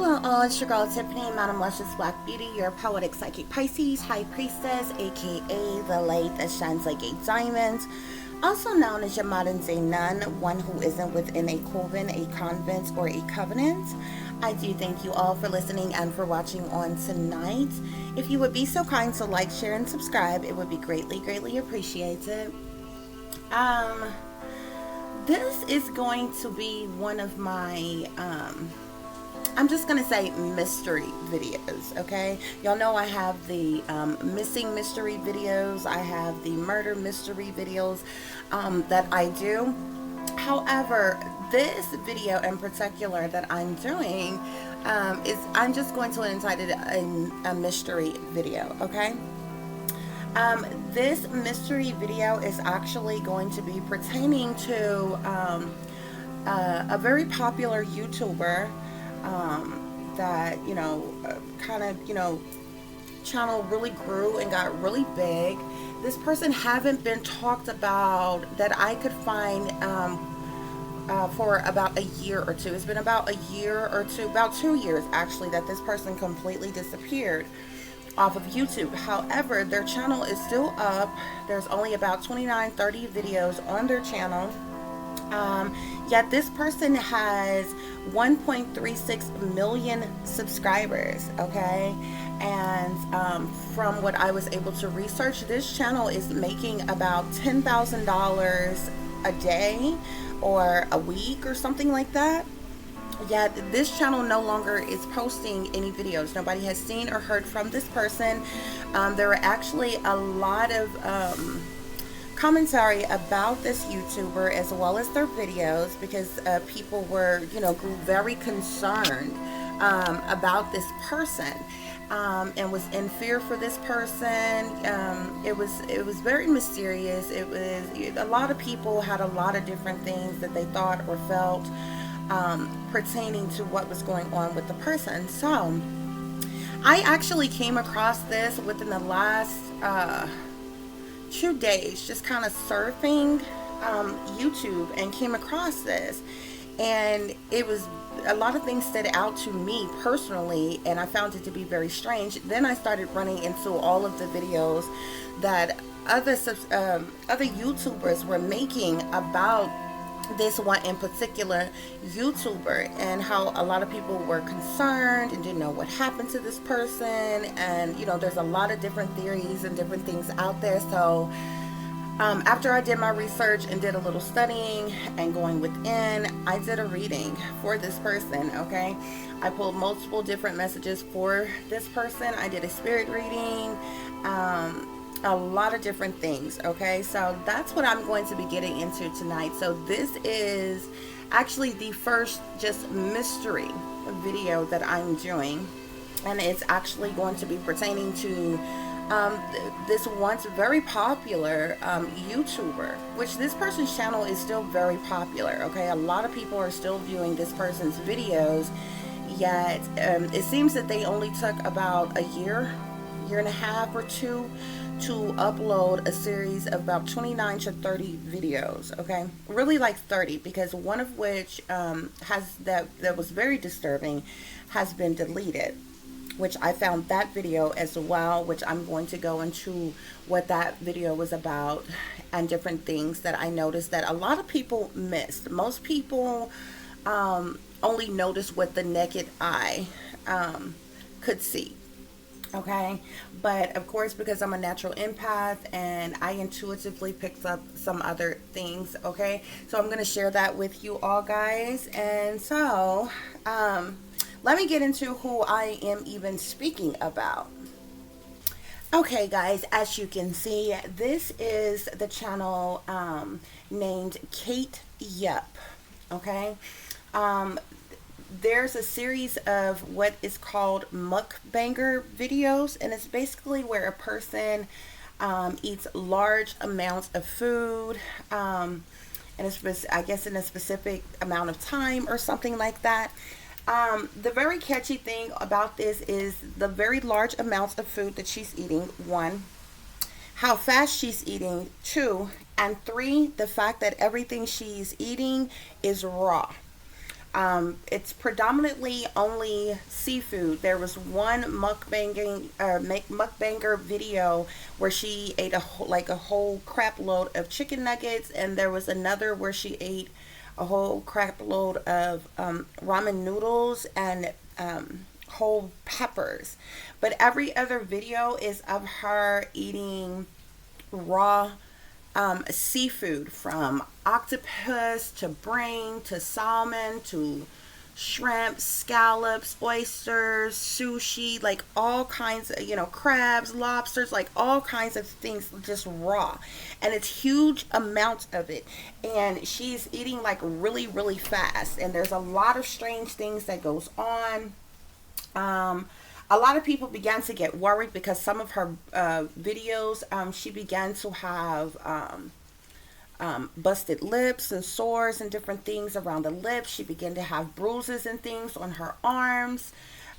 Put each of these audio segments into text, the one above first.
Hello all, it's your girl Tiffany, Madam Luscious Black Beauty, your poetic psychic Pisces, high priestess, aka the light that shines like a diamond, also known as your modern day nun, one who isn't within a coven, a convent, or a covenant. I do thank you all for listening and for watching on tonight. If you would be so kind to like, share, and subscribe, it would be greatly appreciated. This is going to be one of my I'm just gonna say mystery videos, okay? Y'all know I have the missing mystery videos, I have the murder mystery videos that I do. However, this video in particular that I'm doing is I'm just going to entitle it a mystery video, okay? This mystery video is actually going to be pertaining to a very popular YouTuber that, channel really grew and got really big. This person haven't been talked about that I could find for about a year or two. It's been about a year or two, about 2 years actually, that this person completely disappeared off of YouTube. However, their channel is still up. There's only about 29-30 videos on their channel. Yet this person has 1.36 million subscribers, okay? And from what I was able to research, this channel is making about $10,000 a day or a week or something like that. Yet this channel no longer is posting any videos. Nobody has seen or heard from this person. There are actually a lot of commentary about this YouTuber as well as their videos, because people were, grew very concerned about this person and was in fear for this person. It was very mysterious. It was, a lot of people had a lot of different things that they thought or felt pertaining to what was going on with the person. So I actually came across this within the last 2 days, just kind of surfing YouTube, and came across this, and it was, a lot of things stood out to me personally, and I found it to be very strange. Then I started running into all of the videos that other YouTubers were making about this one in particular YouTuber, and how a lot of people were concerned and didn't know what happened to this person. And there's a lot of different theories and different things out there. So after I did my research and did a little studying and going within, I did a reading for this person, okay? I pulled multiple different messages for this person. I did a spirit reading, a lot of different things, okay? So that's what I'm going to be getting into tonight. So this is actually the first just mystery video that I'm doing, and it's actually going to be pertaining to this once very popular YouTuber, which this person's channel is still very popular, okay? A lot of people are still viewing this person's videos, yet it seems that they only took about a year and a half or two to upload a series of about 29 to 30 videos, okay? Really like 30, because one of which that was very disturbing has been deleted, which I found that video as well, which I'm going to go into what that video was about and different things that I noticed that a lot of people missed. Most people only noticed what the naked eye could see. Okay, but of course, because I'm a natural empath and I intuitively picked up some other things, okay? So I'm going to share that with you all, guys. And so let me get into who I am even speaking about. Okay, guys, as you can see, this is the channel named Kate Yup, okay? There's a series of what is called Mukbanger videos, and it's basically where a person eats large amounts of food, and I guess in a specific amount of time or something like that. The very catchy thing about this is the very large amounts of food that she's eating, 1, how fast she's eating, 2, and 3, the fact that everything she's eating is raw. It's predominantly only seafood. There was one mukbanger video where she ate like a whole crap load of chicken nuggets, and there was another where she ate a whole crap load of ramen noodles and whole peppers. But every other video is of her eating raw seafood, from octopus to brain to salmon to shrimp, scallops, oysters, sushi, like all kinds of, crabs, lobsters, like all kinds of things just raw. And it's huge amounts of it. And she's eating like really, really fast. And there's a lot of strange things that goes on. A lot of people began to get worried because some of her videos, she began to have busted lips and sores and different things around the lips. She began to have bruises and things on her arms.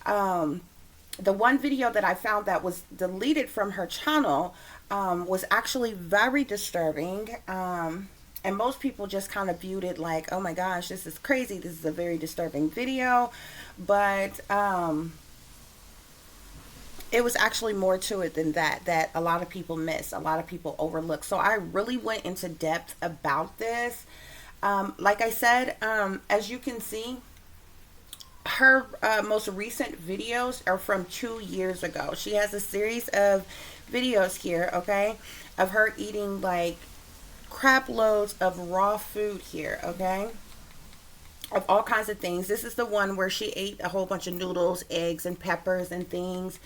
The one video that I found that was deleted from her channel was actually very disturbing. And most people just kind of viewed it like, oh my gosh, this is crazy. This is a very disturbing video. But it was actually more to it than that a lot of people miss, a lot of people overlook. So I really went into depth about this. Like I said, as you can see, her most recent videos are from 2 years ago. She has a series of videos here, okay, of her eating like crap loads of raw food here, okay, of all kinds of things. This is the one where she ate a whole bunch of noodles, eggs, and peppers and things.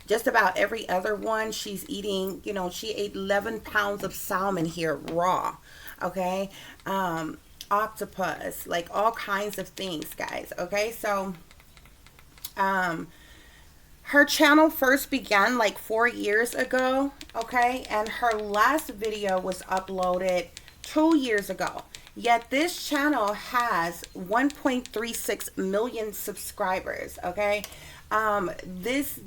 Just about every other one she's eating, she ate 11 pounds of salmon here raw, okay, octopus, like all kinds of things, guys, okay. So her channel first began like 4 years ago, okay, and her last video was uploaded 2 years ago. Yet this channel has 1.36 million subscribers, okay. This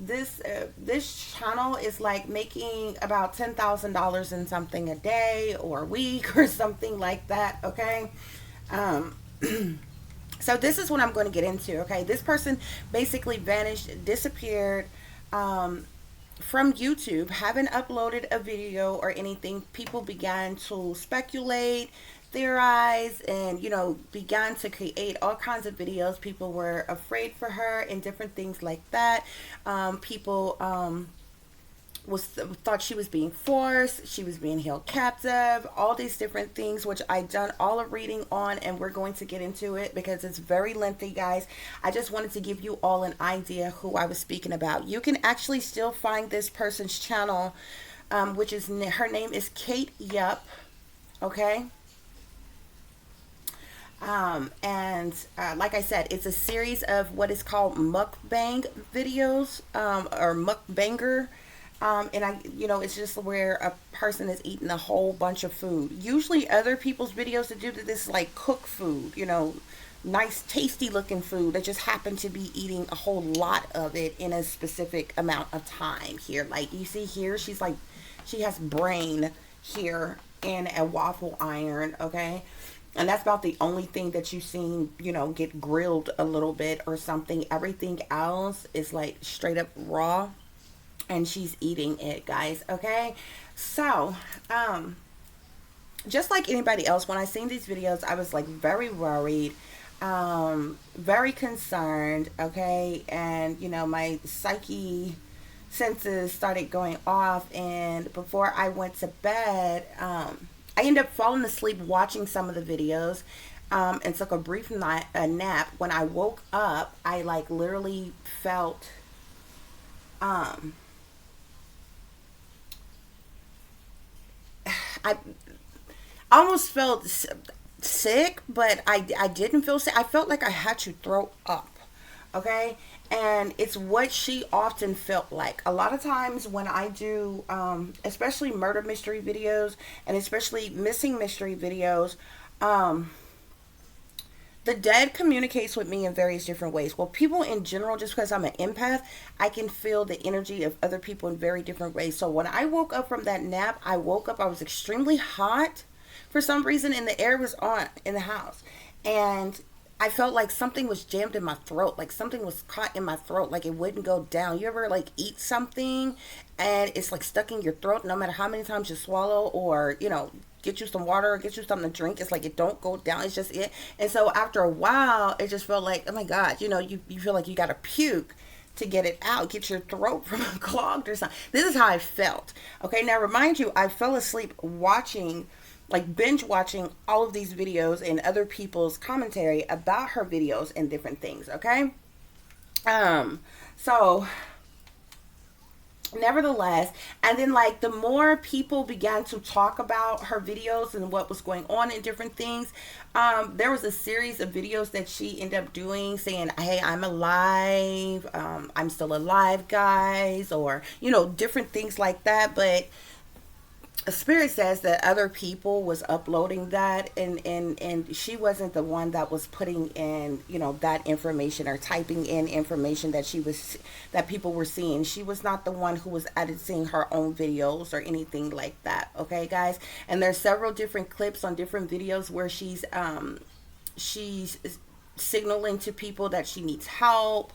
channel is like making about $10,000 in something a day or a week or something like that, okay. So this is what I'm going to get into, okay. This person basically vanished, disappeared from YouTube, haven't uploaded a video or anything. People began to speculate, theorize, and began to create all kinds of videos. People were afraid for her and different things like that. People thought she was being forced, she was being held captive, all these different things, which I done all of reading on, and we're going to get into it because it's very lengthy, guys. I just wanted to give you all an idea who I was speaking about. You can actually still find this person's channel, which is, her name is Kate Yup, okay. Like I said, it's a series of what is called mukbang videos, or mukbanger. It's just where a person is eating a whole bunch of food. Usually other people's videos that do this, like cook food, nice tasty looking food. That just happen to be eating a whole lot of it in a specific amount of time here. Like you see here, she has brain here in a waffle iron, okay. And that's about the only thing that you've seen, get grilled a little bit or something. Everything else is like straight up raw. And she's eating it, guys, okay? So, just like anybody else, when I seen these videos, I was like very worried, very concerned, okay? And, my psyche senses started going off. And before I went to bed, I ended up falling asleep watching some of the videos, and took a brief nap. When I woke up, I like literally felt, I almost felt sick, but I didn't feel sick. I felt like I had to throw up, okay? And it's what she often felt like. A lot of times when I do, especially murder mystery videos, and especially missing mystery videos, the dead communicates with me in various different ways. Well, people in general, just because I'm an empath, I can feel the energy of other people in very different ways. So when I woke up from that nap, I was extremely hot for some reason, and the air was on in the house. And I felt like something was jammed in my throat, like something was caught in my throat, like it wouldn't go down. You ever like eat something and it's like stuck in your throat no matter how many times you swallow, or get you some water or get you something to drink, it's like it don't go down, it's just it. And so after a while it just felt like, oh my god, you feel like you gotta puke to get it out, get your throat from clogged or something. This is how I felt. Okay, now remind you, I fell asleep watching, like binge watching all of these videos and other people's commentary about her videos and different things. Okay, so nevertheless, and then like the more people began to talk about her videos and what was going on and different things, there was a series of videos that she ended up doing saying, hey, I'm alive, I'm still alive, guys, or different things like that. But Spirit says that other people was uploading that, and she wasn't the one that was putting in that information or typing in information that people were seeing. She was not the one who was editing her own videos or anything like that. Okay, guys. And there's several different clips on different videos where she's signaling to people that she needs help.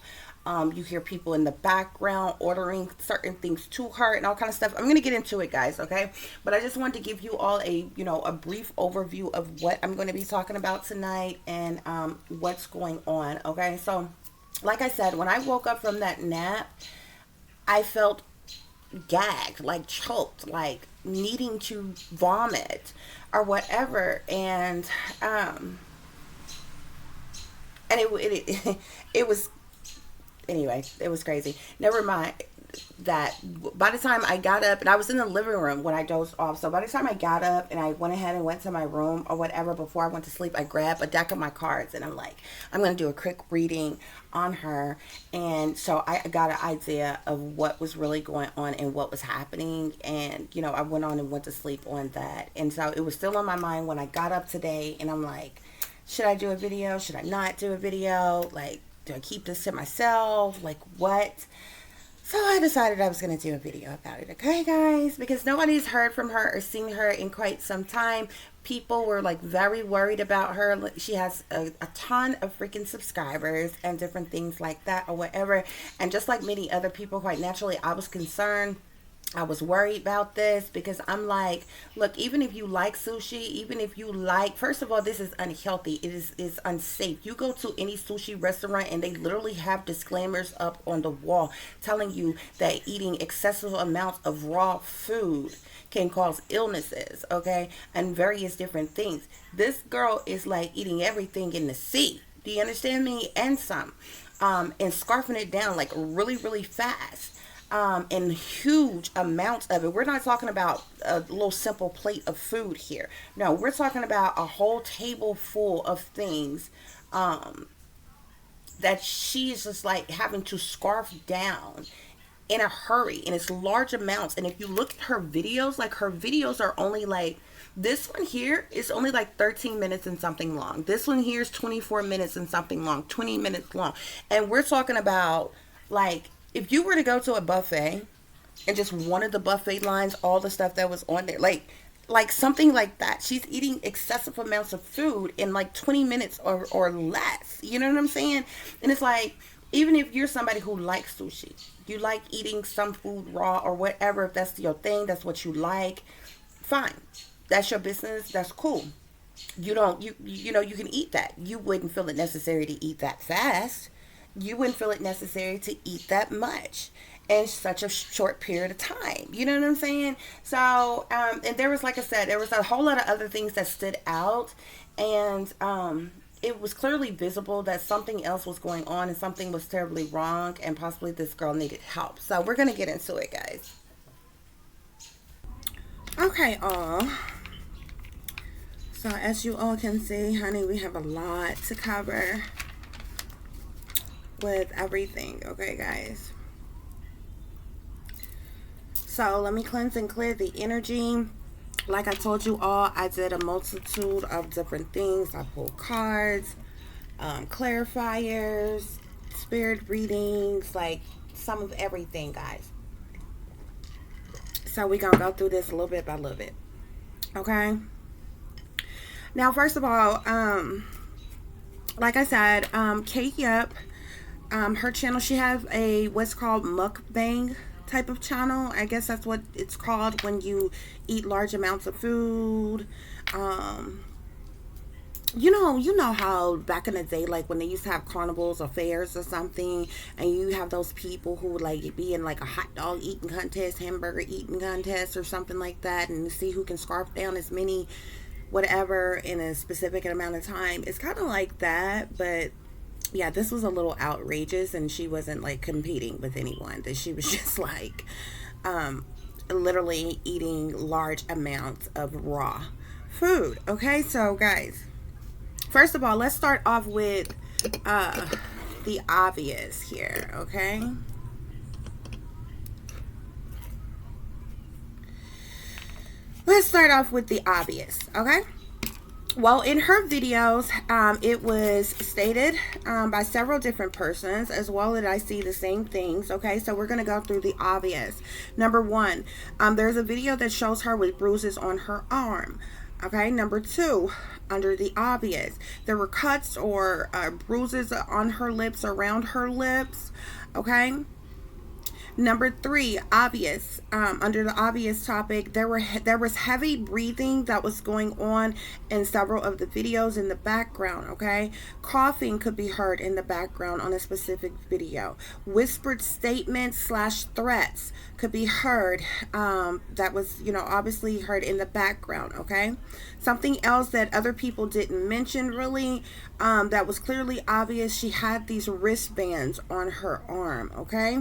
You hear people in the background ordering certain things to her and all kind of stuff. I'm going to get into it, guys, okay? But I just wanted to give you all a brief overview of what I'm going to be talking about tonight and what's going on, okay? So, like I said, when I woke up from that nap, I felt gagged, like choked, like needing to vomit or whatever. And it was, anyway, it was crazy. Never mind that. By the time I got up, and I was in the living room when I dozed off, so by the time I got up and I went ahead and went to my room or whatever before I went to sleep, I grabbed a deck of my cards and I'm like, I'm going to do a quick reading on her. And so I got an idea of what was really going on and what was happening. And I went on and went to sleep on that. And so it was still on my mind when I got up today, and I'm like, should I do a video? Should I not do a video? Like, do I keep this to myself? Like, what? So I decided I was going to do a video about it. Okay, guys? Because nobody's heard from her or seen her in quite some time. People were like very worried about her. She has a ton of freaking subscribers and different things like that or whatever. And just like many other people, quite naturally, I was concerned. I was worried about this because I'm like, look, even if you like sushi, even if you like, first of all, this is unhealthy. It is unsafe. You go to any sushi restaurant and they literally have disclaimers up on the wall telling you that eating excessive amounts of raw food can cause illnesses, okay, and various different things. This girl is like eating everything in the sea. Do you understand me? And some, and scarfing it down like really, really fast. And huge amounts of it. We're not talking about a little simple plate of food here. No, we're talking about a whole table full of things that she's just like having to scarf down in a hurry, and it's large amounts. And if you look at her videos, like her videos are only like, this one here is only like 13 minutes and something long. This one here is 24 minutes and something long, 20 minutes long. And we're talking about like, if you were to go to a buffet and just one of the buffet lines, all the stuff that was on there, like something like that, she's eating excessive amounts of food in like 20 minutes or less. You know what I'm saying? And it's like, even if you're somebody who likes sushi, you like eating some food raw or whatever, if that's your thing, that's what you like, fine. That's your business. That's cool. You can eat that. You wouldn't feel it necessary to eat that fast. You wouldn't feel it necessary to eat that much in such a short period of time. You know what I'm saying? So, and there was, like I said, there was a whole lot of other things that stood out, and it was clearly visible that something else was going on and something was terribly wrong, and possibly this girl needed help. So we're going to get into it, guys. Okay, so as you all can see, honey, we have a lot to cover with everything. Okay, guys, so let me cleanse and clear the energy. Like I told you all, I did a multitude of different things. I pulled cards, clarifiers, spirit readings, like some of everything, guys. So we're gonna go through this a little bit by little bit. Okay, now first of all, like I said, Kate Yup, her channel, she has a what's called mukbang type of channel. I guess that's what it's called when you eat large amounts of food. You know how back in the day, like when they used to have carnivals or fairs or something, and you have those people who would like be in like a hot dog eating contest, hamburger eating contest, or something like that, and see who can scarf down as many whatever in a specific amount of time. It's kind of like that, but yeah, this was a little outrageous, and she wasn't like competing with anyone. That she was just like literally eating large amounts of raw food. Okay, so guys, first of all, let's start off with the obvious here, okay? Let's start off with the obvious, okay? Well, in her videos, it was stated by several different persons, as well as I see the same things, okay? So we're going to go through the obvious. Number one, there's a video that shows her with bruises on her arm. Okay, number two, under the obvious, there were cuts or bruises on her lips, around her lips. Okay. Number three, obvious. Under the obvious topic, there was heavy breathing that was going on in several of the videos in the background. Okay, coughing could be heard in the background on a specific video. Whispered statements / threats could be heard. That was, obviously heard in the background. Okay, something else that other people didn't mention really, that was clearly obvious. She had these wristbands on her arm. Okay.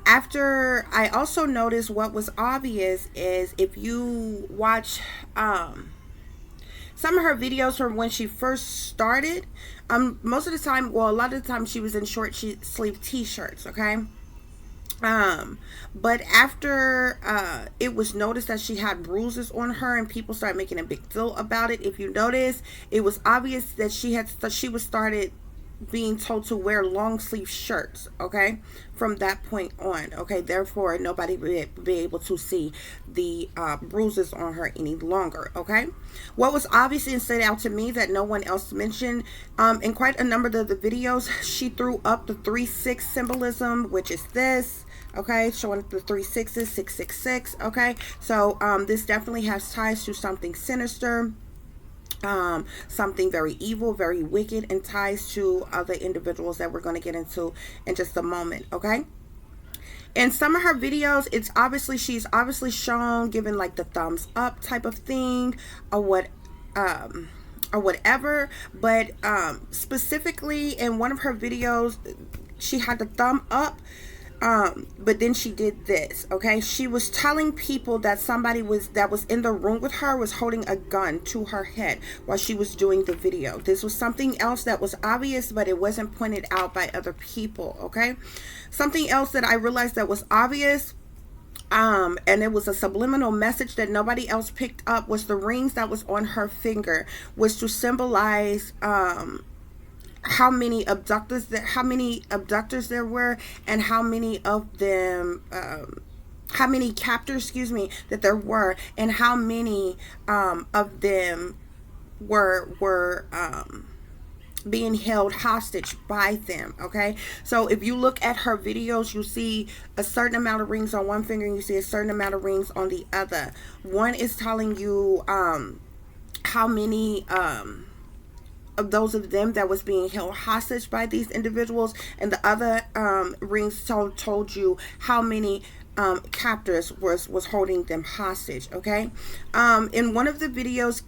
After I also noticed what was obvious is if you watch some of her videos from when she first started, most of the time, well, a lot of the time she was in short sleeve t-shirts, okay? But after it was noticed that she had bruises on her and people started making a big deal about it, if you notice, it was obvious that she was started being told to wear long sleeve shirts, okay, from that point on. Okay, therefore nobody would be able to see the bruises on her any longer. Okay, what was obvious and stood out to me that no one else mentioned, in quite a number of the videos, she threw up the 3-6 symbolism, which is this. Okay, showing the 3 6s, 666. Okay, so this definitely has ties to something sinister, something very evil, very wicked, and ties to other individuals that we're going to get into in just a moment. Okay, in some of her videos, she's obviously shown giving like the thumbs up type of thing, or whatever, but specifically in one of her videos, she had the thumb up, but then she did this. Okay, she was telling people that somebody that was in the room with her was holding a gun to her head while she was doing the video. This was something else that was obvious, but it wasn't pointed out by other people. Okay, something else that I realized that was obvious, and it was a subliminal message that nobody else picked up, was the rings that was on her finger was to symbolize how many abductors there were, and how many of them, how many captors, that there were, and how many of them were being held hostage by them. Okay, so if you look at her videos, you see a certain amount of rings on one finger and you see a certain amount of rings on the other. One is telling you how many of those of them that was being held hostage by these individuals, and the other rings told you how many captors was holding them hostage. Okay, in one of the videos,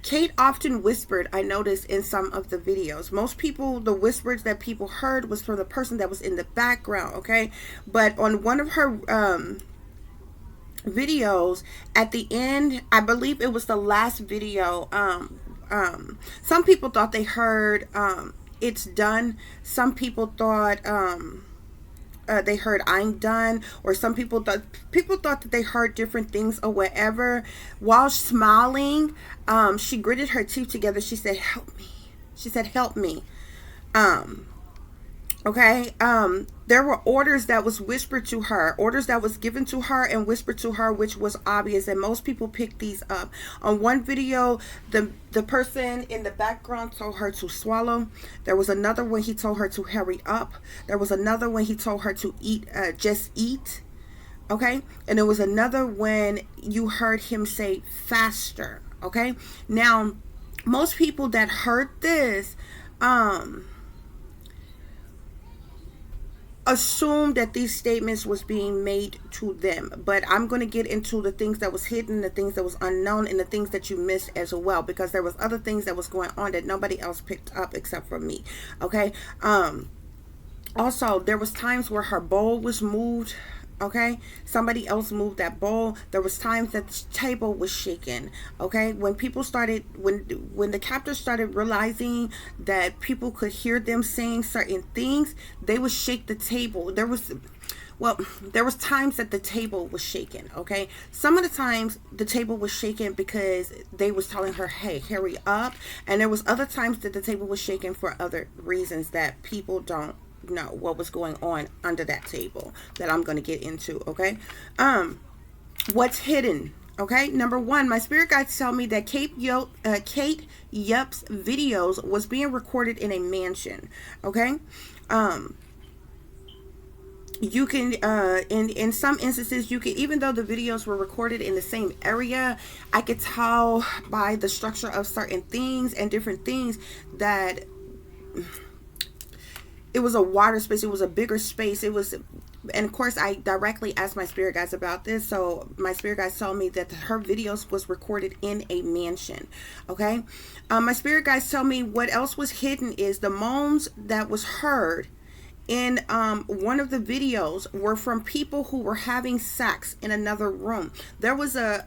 Kate often whispered, I noticed in some of the videos. Most people, the whispers that people heard was from the person that was in the background. Okay, but on one of her videos, at the end, I believe it was the last video, some people thought they heard it's done. Some people thought they heard I'm done, or some people thought that they heard different things or whatever. While smiling, she gritted her teeth together. She said, help me. She said, help me. Okay. There were orders that was whispered to her, orders that was given to her and whispered to her, which was obvious, and most people picked these up. On one video, the person in the background told her to swallow. There was another one he told her to hurry up. There was another one he told her to eat, just eat. Okay. And there was another when you heard him say faster. Okay. Now, most people that heard this, assume that these statements was being made to them, but I'm going to get into the things that was hidden, the things that was unknown, and the things that you missed as well, because there was other things that was going on that nobody else picked up except for me. Okay. Also, there was times where her bowl was moved. Okay, somebody else moved that bowl. There was times that the table was shaken. Okay, when people started, when the captors started realizing that people could hear them saying certain things, they would shake the table. There was times that the table was shaken. Okay, some of the times the table was shaken because they was telling her, hey, hurry up, and there was other times that the table was shaken for other reasons that people don't know what was going on under that table that I'm going to get into. Okay. What's hidden? Okay. Number one, my spirit guides tell me that Kate Yup's videos was being recorded in a mansion. Okay. You can in some instances, you can, even though the videos were recorded in the same area, I could tell by the structure of certain things and different things that it was a water space. It was a bigger space. It was, and of course I directly asked my spirit guides about this. So my spirit guides told me that her videos was recorded in a mansion. Okay. My spirit guides tell me what else was hidden is the moans that was heard in one of the videos were from people who were having sex in another room. There was a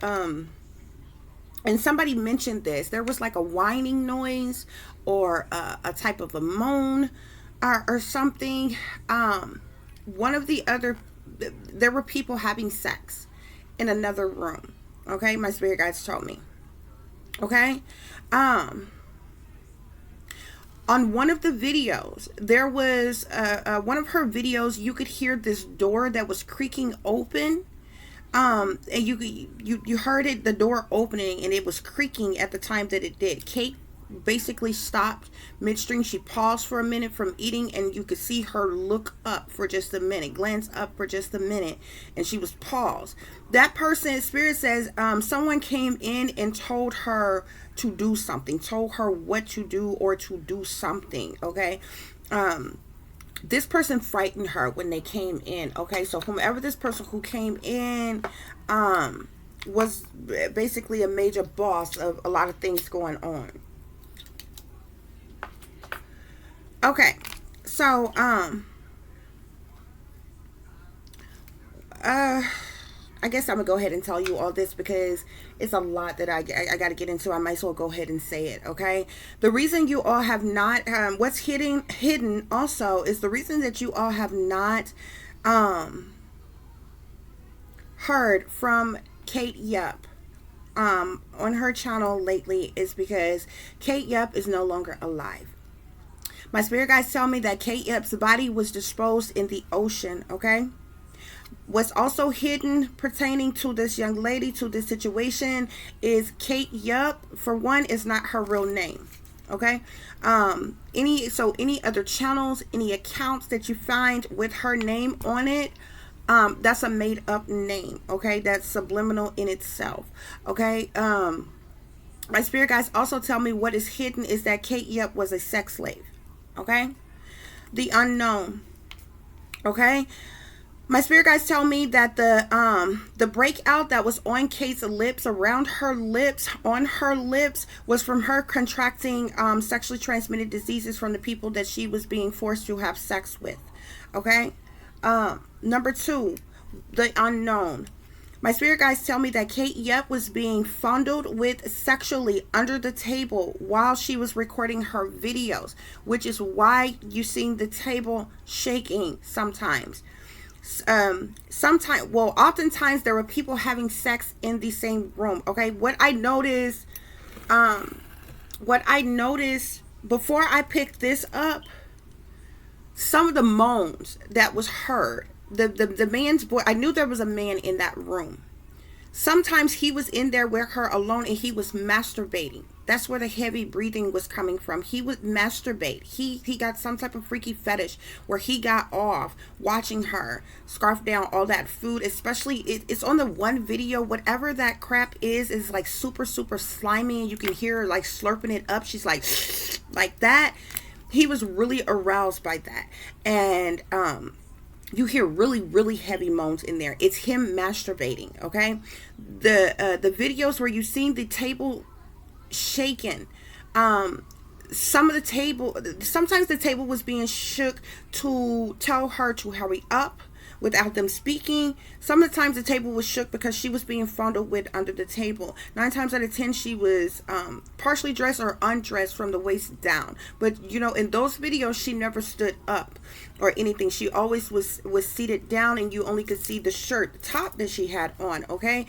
and somebody mentioned this, there was like a whining noise or a type of a moan or something. One of the other, there were people having sex in another room. Okay, my spirit guides told me. Okay. On one of the videos, there was one of her videos, you could hear this door that was creaking open. And you heard it, the door opening, and it was creaking at the time that it did. Kate basically stopped midstream. She paused for a minute from eating, and you could see her look up for just a minute, glance up for just a minute, and she was paused. That person, spirit says, someone came in and told her to do something, told her what to do or to do something. Okay. This person frightened her when they came in. Okay, so whomever this person who came in was basically a major boss of a lot of things going on. Okay, so I guess I'm gonna go ahead and tell you all this because it's a lot that I got to get into. I might as well go ahead and say it. Okay, the reason you all have not what's hidden also is the reason that you all have not heard from Kate Yup on her channel lately is because Kate Yup is no longer alive. My spirit guides tell me that Kate Yup's body was disposed in the ocean. Okay. What's also hidden pertaining to this young lady, to this situation, is Kate Yup, for one, is not her real name. Okay. Any other channels, any accounts that you find with her name on it, that's a made up name. Okay. That's subliminal in itself. Okay. My spirit guides also tell me what is hidden is that Kate Yup was a sex slave. Okay. The unknown. Okay. My spirit guides tell me that the breakout that was on Kate's lips, around her lips, on her lips, was from her contracting sexually transmitted diseases from the people that she was being forced to have sex with. Okay. Number two, the unknown. My spirit guides tell me that Kate Yup was being fondled with sexually under the table while she was recording her videos, which is why you seen the table shaking sometimes. Oftentimes there were people having sex in the same room. Okay, what I noticed before I picked this up, some of the moans that was heard, the man's voice, I knew there was a man in that room. Sometimes he was in there with her alone and he was masturbating. That's where the heavy breathing was coming from. He would masturbate. He got some type of freaky fetish where he got off watching her scarf down all that food. Especially, it's on the one video. Whatever that crap is like super, super slimy. And you can hear her like slurping it up. She's like that. He was really aroused by that. And, you hear really, really heavy moans in there. It's him masturbating, okay? The videos where you seen the table shaken, sometimes the table was being shook to tell her to hurry up without them speaking. Some of the times the table was shook because she was being fondled with under the table. 9 times out of 10 she was partially dressed or undressed from the waist down. But you know, in those videos she never stood up or anything. She always was seated down, and you only could see the shirt, the top that she had on, okay?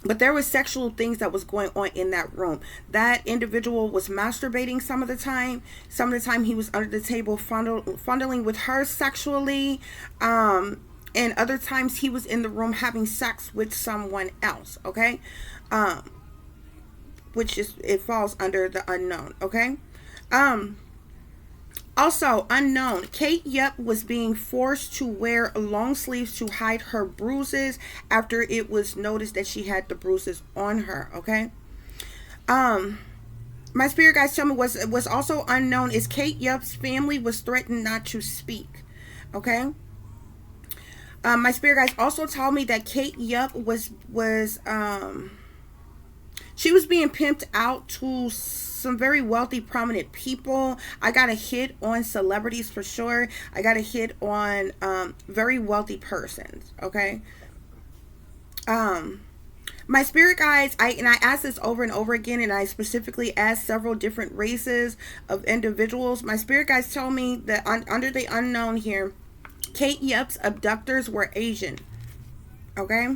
But there was sexual things that was going on in that room. That individual was masturbating some of the time. Some of the time he was under the table fondling with her sexually. And other times he was in the room having sex with someone else, okay? Which is, it falls under the unknown, okay? Also, unknown. Kate Yup was being forced to wear long sleeves to hide her bruises after it was noticed that she had the bruises on her, okay? My spirit guides tell me was also unknown is Kate Yup's family was threatened not to speak, okay? My spirit guides also told me that Kate Yup she was being pimped out to some very wealthy, prominent people. I got a hit on celebrities for sure. I got a hit on very wealthy persons, okay? My spirit guides, I asked this over and over again, and I specifically asked several different races of individuals. My spirit guides tell me that under the unknown here, Kate Yup's abductors were Asian, okay?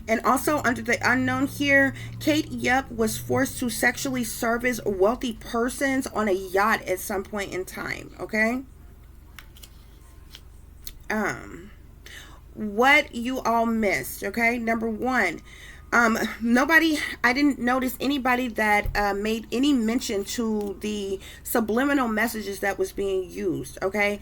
And also under the unknown here, Kate Yup was forced to sexually service wealthy persons on a yacht at some point in time, okay? What you all missed, okay? Number one, I didn't notice anybody that made any mention to the subliminal messages that was being used, okay?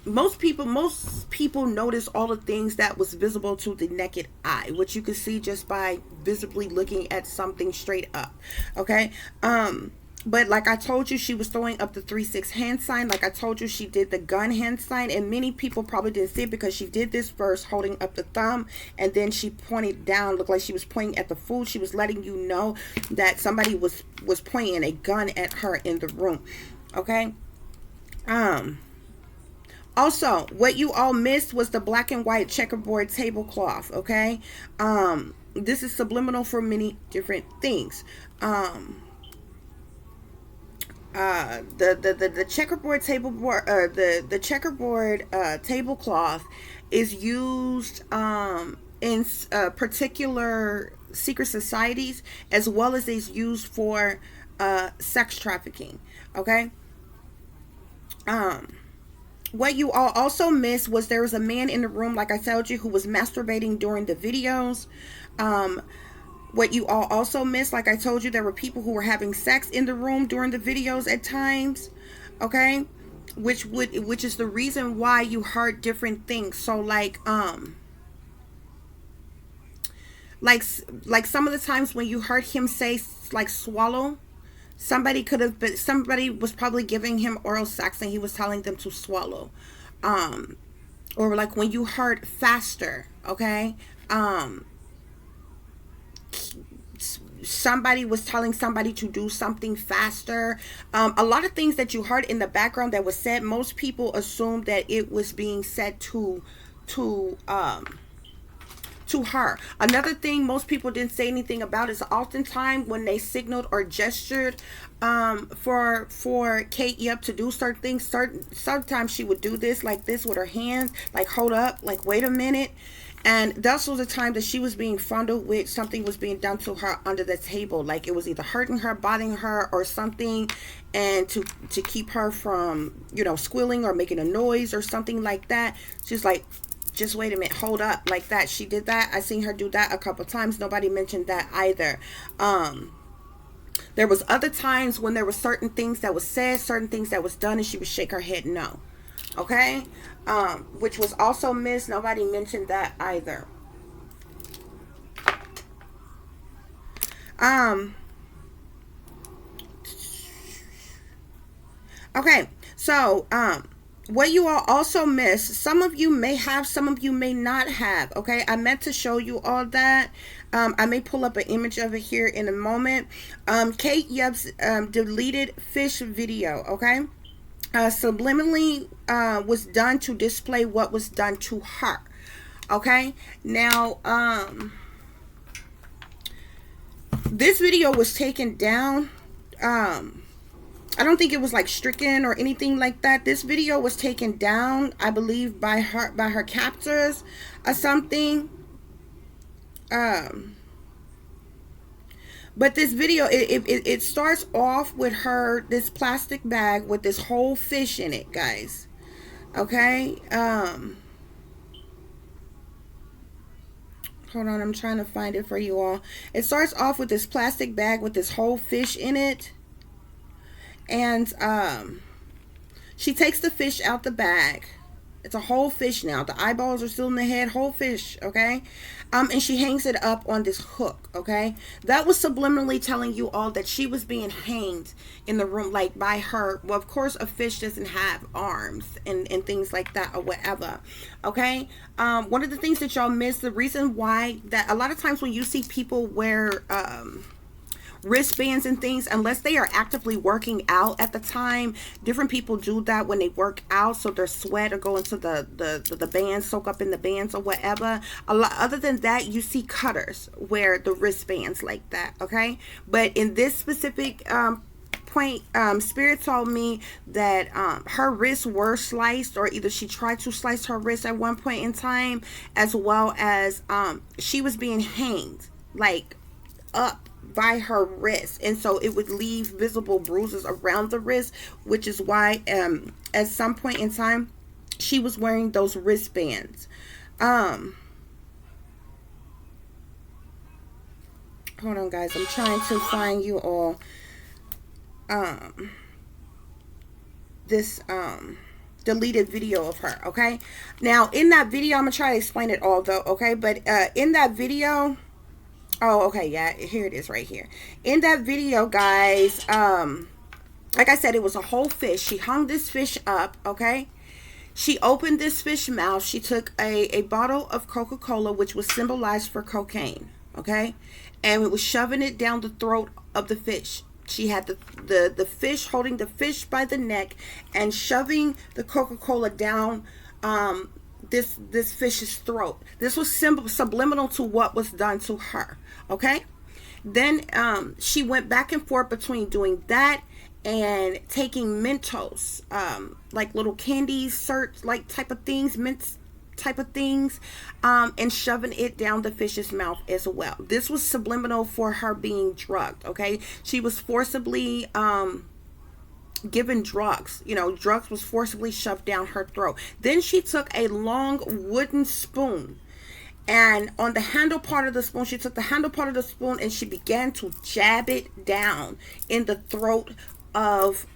Most people notice all the things that was visible to the naked eye, which you could see just by visibly looking at something straight up, okay? But like I told you, she was throwing up the 3-6 hand sign. Like I told you, she did the gun hand sign. And many people probably didn't see it because she did this first holding up the thumb. And then she pointed down, looked like she was pointing at the food. She was letting you know that somebody was pointing a gun at her in the room. Okay? Also, what you all missed was the black and white checkerboard tablecloth. Okay? This is subliminal for many different things. The checkerboard tablecloth is used in particular secret societies, as well as is used for sex trafficking, okay? What you all also missed was there was a man in the room, like I told you, who was masturbating during the videos. What you all also missed, like I told you, there were people who were having sex in the room during the videos at times, okay? Which is the reason why you heard different things. So like some of the times when you heard him say like swallow, somebody was probably giving him oral sex and he was telling them to swallow. Or like when you heard faster, okay? Somebody was telling somebody to do something faster. A lot of things that you heard in the background that was said, most people assumed that it was being said to her. Another thing most people didn't say anything about is oftentimes when they signaled or gestured for Kate Yup to do certain things, sometimes she would do this like this with her hands, like hold up, like wait a minute. And that's was the time that she was being fondled with. Something was being done to her under the table, like it was either hurting her, bothering her, or something, and to keep her from, you know, squealing or making a noise or something like that. She's like, just wait a minute, hold up, like that. She did that. I seen her do that a couple times. Nobody mentioned that either. There was other times when there were certain things that was said, certain things that was done, and she would shake her head no. Okay, which was also missed. Nobody mentioned that either. Okay, so what you all also missed, some of you may have, some of you may not have. Okay, I meant to show you all that. I may pull up an image of it here in a moment. Kate Yup's deleted fish video. Okay, subliminally was done to display what was done to her. Okay, now this video was taken down. I don't think it was like stricken or anything like that. This video was taken down, I believe, by her captors or something. But this video, it starts off with her, this plastic bag with this whole fish in it, guys. Okay. Hold on, I'm trying to find it for you all. It starts off with this plastic bag with this whole fish in it. And she takes the fish out the bag. It's a whole fish now. The eyeballs are still in the head, whole fish, okay? And she hangs it up on this hook, okay? That was subliminally telling you all that she was being hanged in the room, like by her. Well, of course, a fish doesn't have arms and things like that or whatever, okay? One of the things that y'all miss, the reason why that a lot of times when you see people wear wristbands and things, unless they are actively working out at the time, different people do that when they work out, so their sweat or go into the bands, soak up in the bands or whatever. A lot other than that, you see cutters wear the wristbands like that, okay? But in this specific point, Spirit told me that her wrists were sliced, or either she tried to slice her wrist at one point in time, as well as she was being hanged like up by her wrist, and so it would leave visible bruises around the wrist, which is why at some point in time she was wearing those wristbands. Hold on, guys, I'm trying to find you all this deleted video of her. Okay, now in that video, I'm gonna try to explain it all though, okay? But in that video, oh, okay, yeah, here it is right here. In that video, guys, like I said, it was a whole fish. She hung this fish up, okay? She opened this fish mouth. She took a bottle of Coca-Cola, which was symbolized for cocaine, okay? And it was shoving it down the throat of the fish. She had the fish, holding the fish by the neck and shoving the Coca-Cola down this fish's throat. This was subliminal to what was done to her, okay? Then she went back and forth between doing that and taking Mentos, like little candies, like type of things, mints type of things, and shoving it down the fish's mouth as well. This was subliminal for her being drugged, okay? She was forcibly given drugs. You know, drugs was forcibly shoved down her throat. Then she took a long wooden spoon, and on the handle part of the spoon, she took the handle part of the spoon and she began to jab it down in the throat of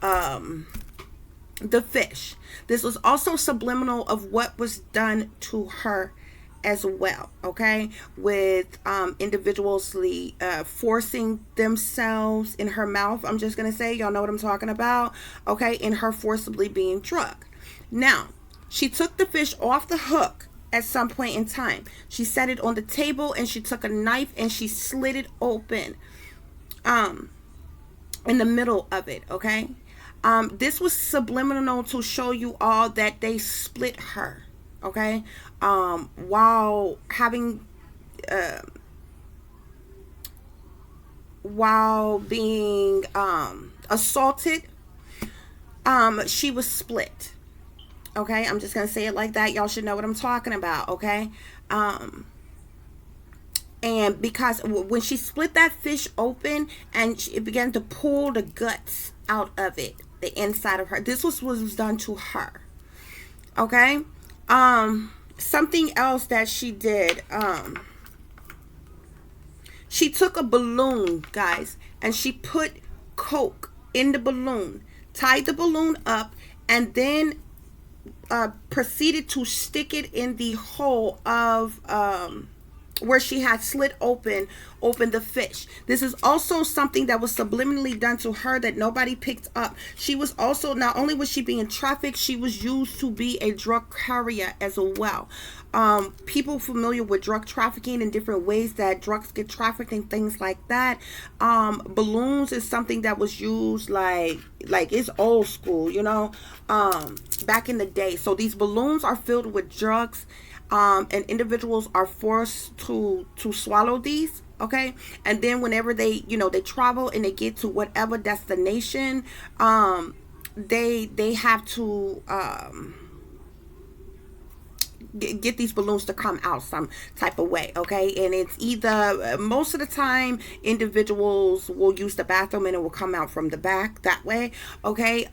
the fish. This was also subliminal of what was done to her as well, okay? With individually forcing themselves in her mouth. I'm just gonna say, y'all know what I'm talking about, okay? In her forcibly being drugged. Now, she took the fish off the hook at some point in time. She set it on the table and she took a knife and she slit it open in the middle of it, okay? This was subliminal to show you all that they split her, okay? While having while being assaulted, she was split, okay? I'm just gonna say it like that. Y'all should know what I'm talking about, okay? And because when she split that fish open and it began to pull the guts out of it, the inside of her, this was done to her. Okay. Something else that she did, she took a balloon, guys, and she put coke in the balloon, tied the balloon up, and then proceeded to stick it in the hole of where she had slit open the fish. This is also something that was subliminally done to her that nobody picked up. She was also, not only was she being trafficked, she was used to be a drug carrier as well. People familiar with drug trafficking in different ways that drugs get trafficked and things like that. Balloons is something that was used like it's old school, you know, back in the day. So these balloons are filled with drugs, and individuals are forced to swallow these. Okay, and then whenever they, you know, they travel and they get to whatever destination, they have to get these balloons to come out some type of way. Okay, and it's either, most of the time individuals will use the bathroom and it will come out from the back that way. Okay,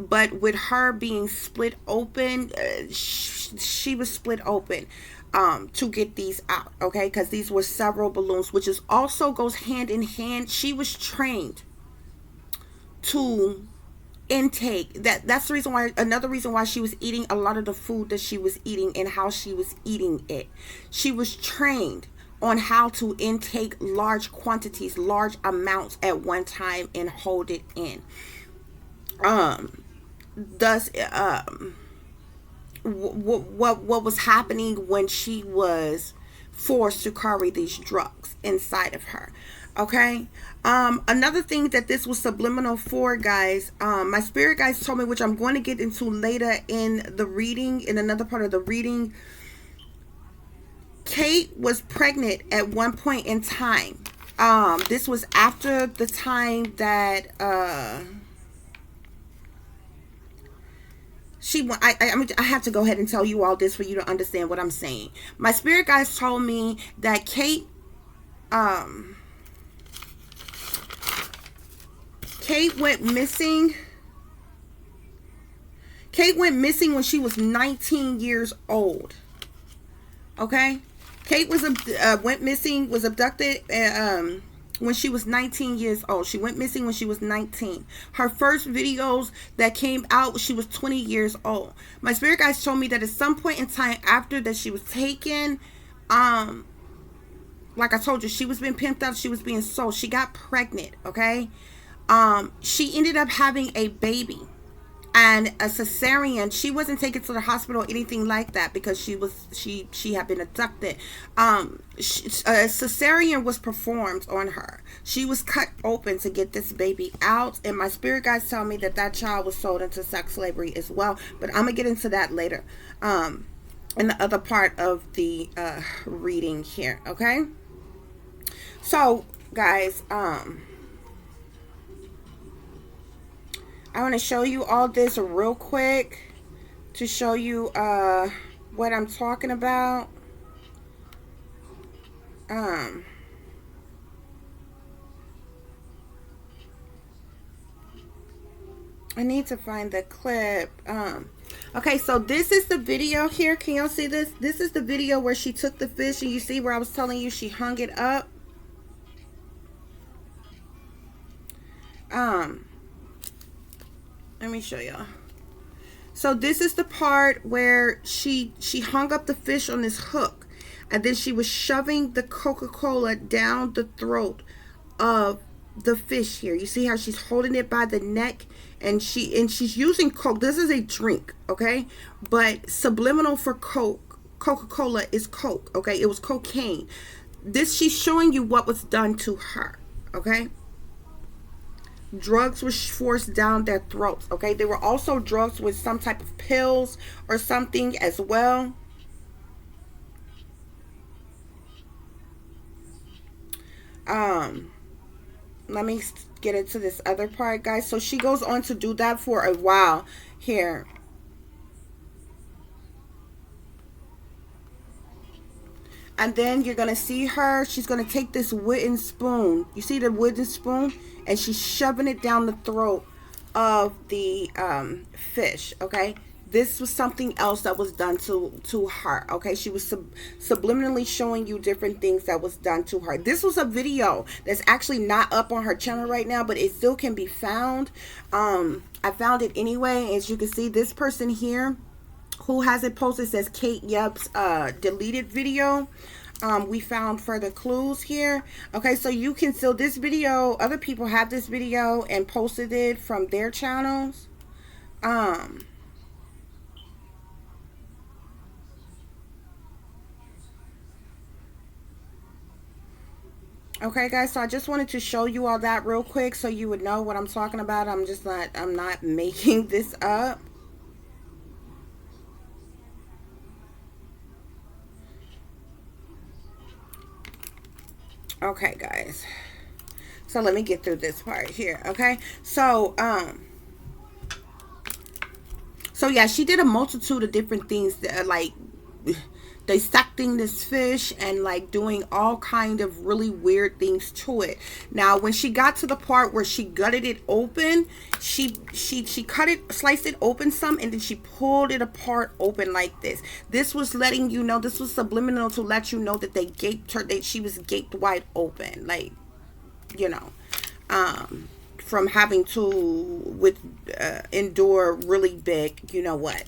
but with her being split open, she was split open to get these out. Okay, because these were several balloons, which is also goes hand in hand. She was trained to intake that's the reason why, another reason why she was eating a lot of the food that she was eating and how she was eating it. She was trained on how to intake large quantities, large amounts at one time and hold it in. Thus what was happening when she was forced to carry these drugs inside of her. Okay. Another thing that this was subliminal for, guys, my spirit guides told me, which I'm going to get into later in the reading, in another part of the reading. Kate was pregnant at one point in time. This was after the time that I have to go ahead and tell you all this for you to understand what I'm saying. My spirit guides told me that Kate went missing. Kate went missing when she was 19 years old. Okay, Kate was went missing, was abducted when she was 19 years old. She went missing when she was 19. Her first videos that came out, she was 20 years old. My spirit guides told me that at some point in time after that she was taken, like I told you, she was being pimped out, she was being sold. She got pregnant. Okay. She ended up having a baby and a cesarean. She wasn't taken to the hospital or anything like that because she had been abducted. A cesarean was performed on her. She was cut open to get this baby out, and my spirit guides tell me that that child was sold into sex slavery as well, but I'm gonna get into that later in the other part of the reading here. Okay, so guys, I want to show you all this real quick to show you what I'm talking about. I need to find the clip. Okay, so this is the video here. Can y'all see this? This is the video where she took the fish, and you see where I was telling you she hung it up. Let me show y'all. So this is the part where she hung up the fish on this hook, and then she was shoving the Coca-Cola down the throat of the fish here. You see how she's holding it by the neck, and she's using Coke. This is a drink, okay? But subliminal for Coca-Cola is Coke, okay? It was cocaine. This, she's showing you what was done to her, okay? Drugs were forced down their throats. Okay, there were also drugs with some type of pills or something as well. Let me get into this other part, guys. So she goes on to do that for a while here. And then you're going to see her. She's going to take this wooden spoon. You see the wooden spoon? And she's shoving it down the throat of the fish, okay? This was something else that was done to her, okay? She was subliminally showing you different things that was done to her. This was a video that's actually not up on her channel right now, but it still can be found. I found it anyway. As you can see, this person here who has it posted says Kate Yup's deleted video. We found further clues here. Okay, so you can still, this video, other people have this video and posted it from their channels. Okay, guys, so I just wanted to show you all that real quick so you would know what I'm talking about. I'm not making this up. Okay, guys. So let me get through this part here, okay? So yeah, she did a multitude of different things that, like dissecting this fish and like doing all kind of really weird things to it. Now when she got to the part where she gutted it open, she cut it, sliced it open some, and then she pulled it apart open like this. This was letting you know, this was subliminal to let you know that they gaped her, that she was gaped wide open, like, you know, from having to endure really big, you know what,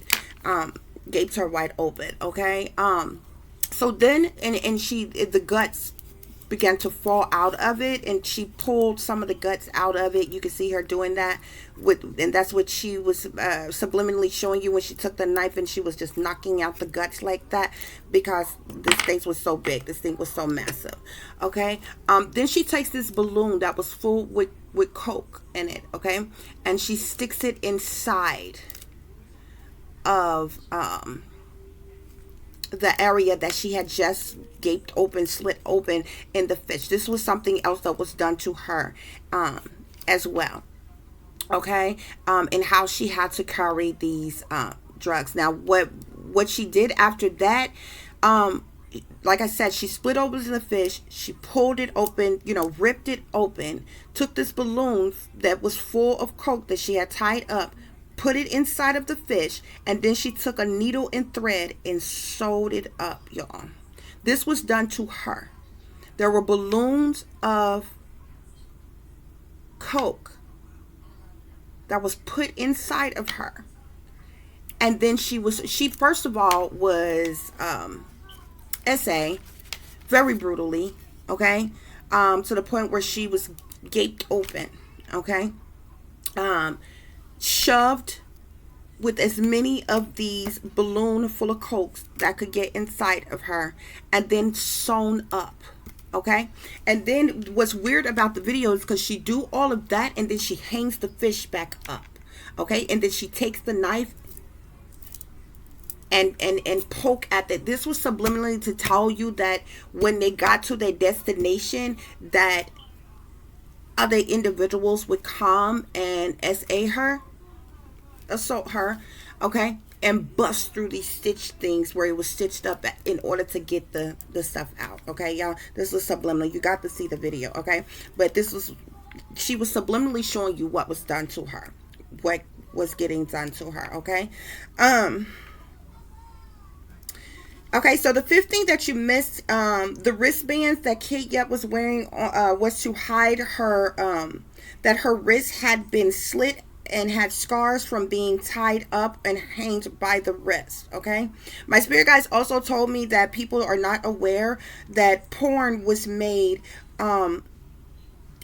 gaped her wide open, okay? So then, and she, the guts began to fall out of it, and she pulled some of the guts out of it. You can see her doing that and that's what she was subliminally showing you when she took the knife and she was just knocking out the guts like that, because this thing was so big, this thing was so massive, okay? Then she takes this balloon that was full with coke in it, okay, and she sticks it inside of the area that she had just gaped open, slit open in the fish. This was something else that was done to her as well, okay? And how she had to carry these drugs. Now what she did after that, like I said, she split open the fish, she pulled it open, you know, ripped it open, took this balloon that was full of coke that she had tied up, put it inside of the fish, and then she took a needle and thread and sewed it up, y'all. This was done to her. There were balloons of coke that was put inside of her, and then she first of all was SA very brutally, okay, to the point where she was gaped open, okay, shoved with as many of these balloon full of cokes that could get inside of her, and then sewn up, okay? And then what's weird about the video is because she do all of that and then she hangs the fish back up, okay? And then she takes the knife and poke at it. This was subliminally to tell you that when they got to their destination, that other individuals would come and SA her, assault her, okay, and bust through these stitched things where it was stitched up in order to get the stuff out, okay, y'all? This was subliminal. You got to see the video, okay? But this was, she was subliminally showing you what was done to her, what was getting done to her, okay? Okay, so the fifth thing that you missed, the wristbands that Kate Yup was wearing was to hide her, that her wrist had been slit and had scars from being tied up and hanged by the wrist, okay? My spirit guides also told me that people are not aware that porn was made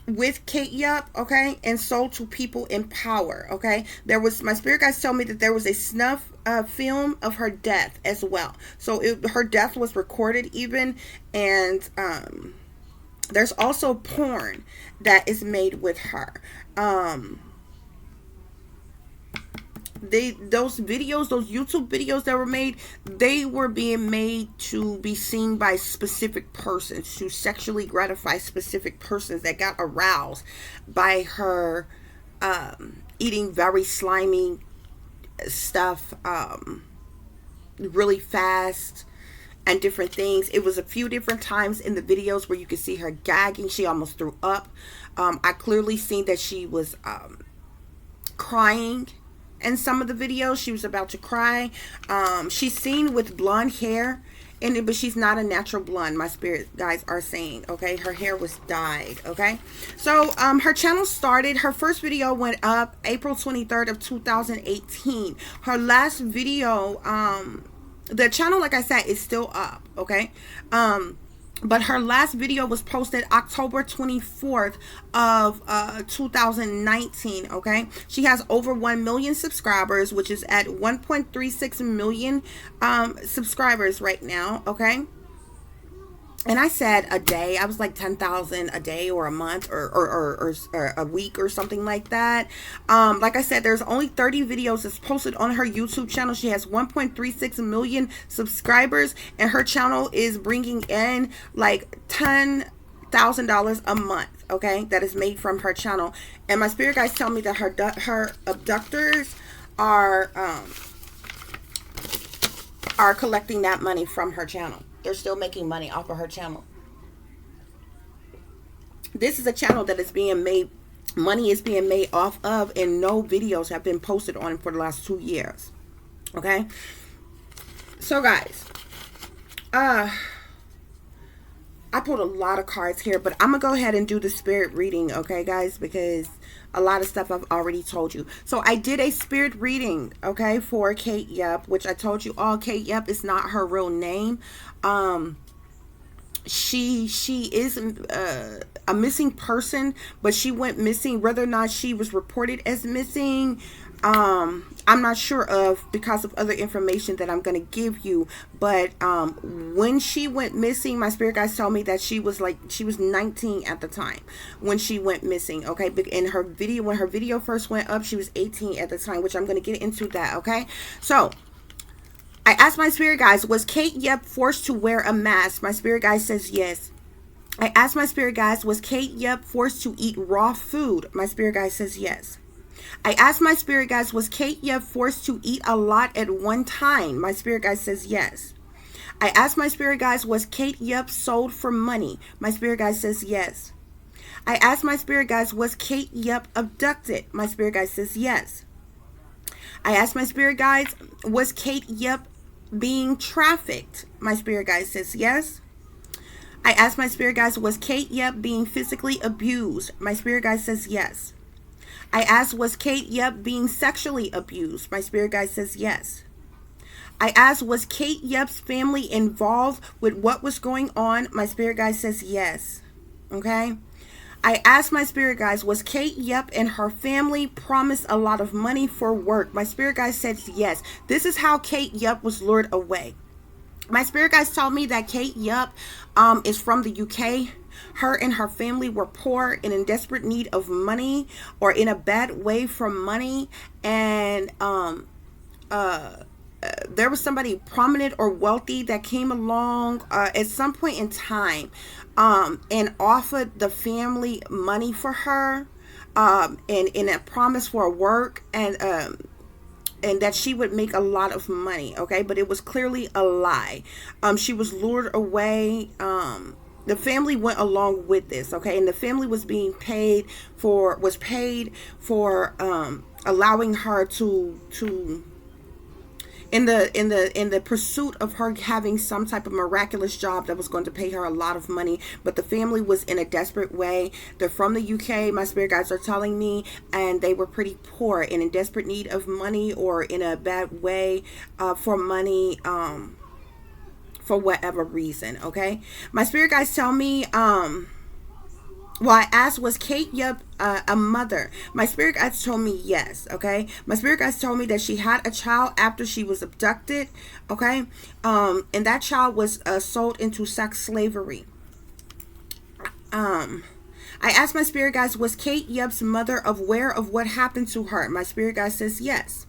with Kate Yup, okay, and sold to people in power, okay? There was, my spirit guides tell me that there was a snuff film of her death as well. So her death was recorded even, and there's also porn that is made with her. Those videos, those YouTube videos that were made, they were being made to be seen by specific persons, to sexually gratify specific persons that got aroused by her eating very slimy stuff really fast and different things. It was a few different times in the videos where you could see her gagging. She almost threw up. I clearly seen that she was crying in some of the videos. She was about to cry. She's seen with blonde hair in it, but she's not a natural blonde, my spirit guys are saying. Okay, her hair was dyed. Okay, so her channel started, her first video went up April 23rd of 2018. Her last video, the channel, like I said, is still up. Okay, but her last video was posted October 24th of 2019. Okay, she has over 1 million subscribers, which is at 1.36 million subscribers right now. Okay, and I said a day, I was like 10,000 a day or a month or a week or something like that. Like I said, there's only 30 videos that's posted on her YouTube channel. She has 1.36 million subscribers, and her channel is bringing in like $10,000 a month. Okay, that is made from her channel. And my spirit guys tell me that her abductors are collecting that money from her channel. They're still making money off of her channel. This is a channel that is being made, money is being made off of, and no videos have been posted on it for the last 2 years. Okay, so guys, I pulled a lot of cards here, but I'm gonna go ahead and do the spirit reading, okay guys, because a lot of stuff I've already told you. So I did a spirit reading, okay, for Kate Yup, which I told you all Kate Yup is not her real name. She is a missing person, but she went missing. Whether or not she was reported as missing, I'm not sure of, because of other information that I'm going to give you. But when she went missing, my spirit guys tell me that she was 19 at the time when she went missing. Okay, in her video, when her video first went up, she was 18 at the time, which I'm going to get into that. Okay, so I asked my spirit guys, was Kate Yup forced to wear a mask? My spirit guys says yes. I asked my spirit guys, was Kate Yup forced to eat raw food? My spirit guys says yes. I asked my spirit guys, was Kate Yup forced to eat a lot at one time? My spirit guys says yes. I asked my spirit guys, was Kate Yup sold for money? My spirit guys says yes. I asked my spirit guys, was Kate Yup abducted? My spirit guys says yes. I asked my spirit guides, was Kate Yup being trafficked? My spirit guide says yes. I asked my spirit guides, was Kate Yup being physically abused? My spirit guide says yes. I asked, was Kate Yup being sexually abused? My spirit guide says yes. I asked, was Kate Yup's family involved with what was going on? My spirit guide says yes. Okay. I asked my spirit guides, was Kate Yup and her family promised a lot of money for work? My spirit guide said yes. This is how Kate Yup was lured away. My spirit guides told me that Kate Yup is from the UK. Her and her family were poor and in desperate need of money, or in a bad way for money. And there was somebody prominent or wealthy that came along at some point in time and offered the family money for her, and in a promise for work, and that she would make a lot of money. Okay, but it was clearly a lie. She was lured away. The family went along with this. Okay, and the family was paid for allowing her to in the pursuit of her having some type of miraculous job that was going to pay her a lot of money. But the family was in a desperate way. They're from the UK, my spirit guides are telling me, and they were pretty poor and in desperate need of money, or in a bad way for money, for whatever reason. Okay, my spirit guides tell me, well, I asked, was Kate Yup a mother? My spirit guides told me yes. Okay, my spirit guides told me that she had a child after she was abducted. Okay, and that child was sold into sex slavery. I asked my spirit guides, was Kate Yup's mother aware of what happened to her? My spirit guide says yes.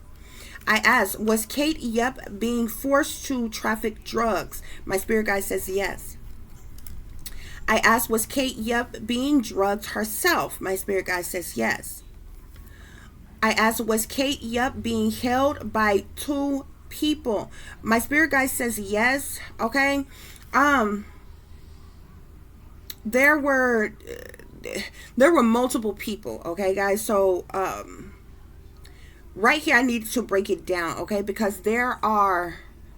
I asked, was Kate Yup being forced to traffic drugs? My spirit guide says yes. I asked, was Kate Yup being drugged herself? My spirit guide says yes. I asked, was Kate Yup being held by two people. My spirit guide says yes. Okay. There were multiple people. Okay, guys. So right here I need to break it down. Okay, because there were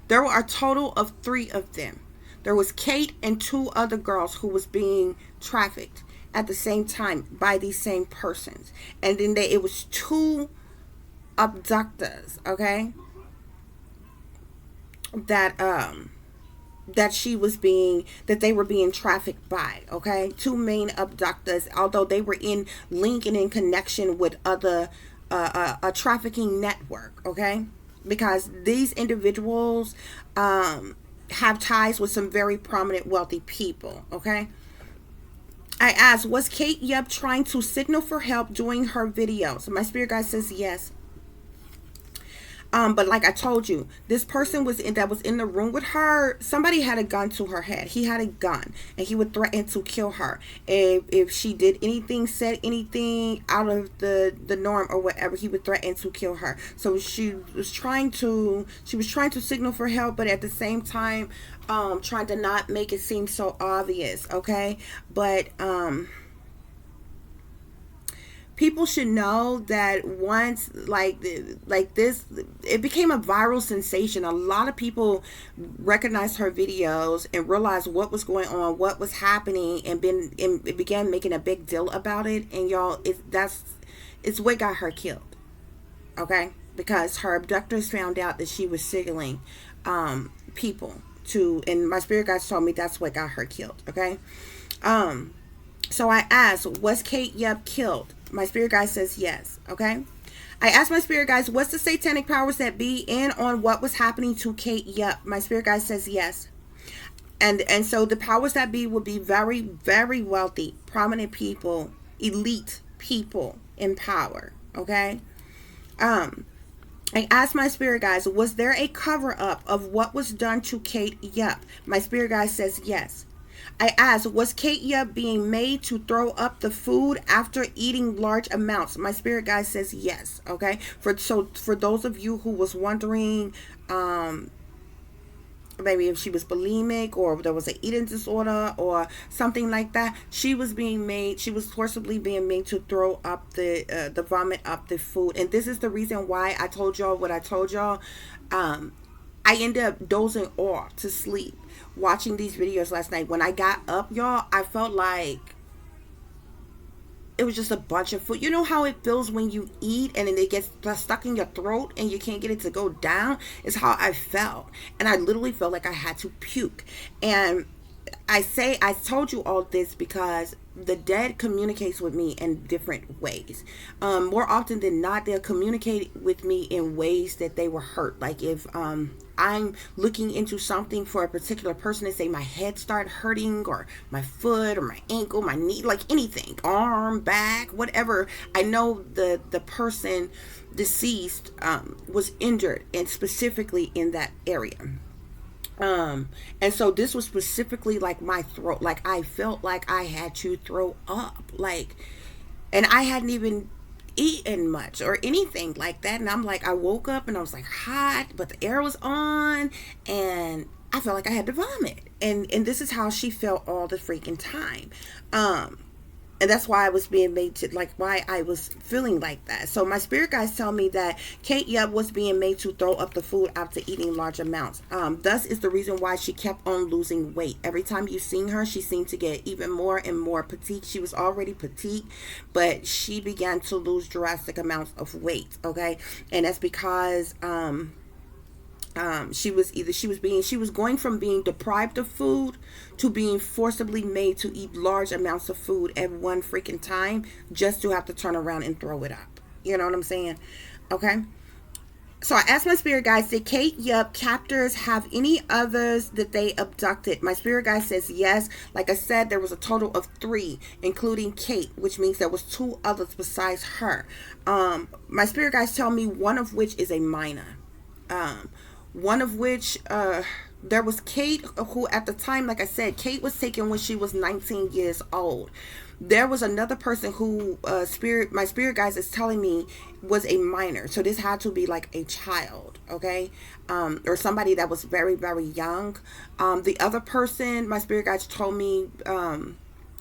a total of 3 of them. There was Kate and 2 other girls who was being trafficked at the same time by these same persons, and then it was 2 abductors. Okay, that they were being trafficked by. Okay, 2 main abductors, although they were in link and in connection with other a trafficking network. Okay, because these individuals have ties with some very prominent wealthy people. Okay, I asked, was Kate Yup trying to signal for help during her videos? My spirit guide says yes. But like I told you, this person that was in the room with her, somebody had a gun to her head. He had a gun, and he would threaten to kill her if she did anything, said anything out of the norm or whatever. He would threaten to kill her. So she was trying to signal for help, but at the same time, trying to not make it seem so obvious. Okay, but people should know that once like this, it became a viral sensation. A lot of people recognized her videos and realized what was going on, what was happening, and it began making a big deal about it. And y'all, it's what got her killed. Okay, because her abductors found out that she was signaling people to, and my spirit guides told me that's what got her killed. Okay, so I asked, was Kate Yup killed? My spirit guide says yes. Okay, I asked my spirit guides, what's the satanic powers that be in on what was happening to Kate Yup? My spirit guide says yes. And so the powers that be would be very, very wealthy, prominent people, elite people in power. Okay, I asked my spirit guides, was there a cover up of what was done to Kate Yup? My spirit guide says yes. I asked, was Kate Yup being made to throw up the food after eating large amounts? My spirit guide says yes. Okay, for those of you who was wondering, maybe if she was bulimic or there was an eating disorder or something like that, she was forcibly being made to throw up the vomit up the food. And this is the reason why I told y'all what I told y'all. I ended up dozing off to sleep watching these videos last night. When I got up, y'all, I felt like it was just a bunch of food. You know how it feels when you eat and then it gets stuck in your throat and you can't get it to go down? It's how I felt. And I literally felt like I had to puke. And I told you all this because the dead communicates with me in different ways. More often than not, they'll communicate with me in ways that they were hurt. Like if I'm looking into something for a particular person and say my head started hurting or my foot or my ankle, my knee, like anything, arm, back, whatever, I know the person deceased was injured, and specifically in that area. And so this was specifically like my throat, like I felt like I had to throw up, like, and I hadn't even eaten much or anything like that. And I'm like, I woke up and I was like hot, but the air was on and I felt like I had to vomit. And this is how she felt all the freaking time. And that's why I was being made to, like, why I was feeling like that. So my spirit guides tell me that Kate Yup was being made to throw up the food after eating large amounts. Thus is the reason why she kept on losing weight. Every time you seen her, she seemed to get even more and more petite. She was already petite, but she began to lose drastic amounts of weight. Okay, and that's because she was going from being deprived of food to being forcibly made to eat large amounts of food at one freaking time just to have to turn around and throw it up. You know what I'm saying? Okay. So I asked my spirit guides, did Kate Yup captors have any others that they abducted? My spirit guide says yes. Like I said, there was a total of 3, including Kate, which means there was 2 others besides her. My spirit guides tell me one of which is a minor. One of which, there was Kate, who at the time, like I said, Kate was taken when she was 19 years old. there was another person who my spirit guys is telling me was a minor. So this had to be like a child, okay? Or somebody that was very, very young. The other person my spirit guides told me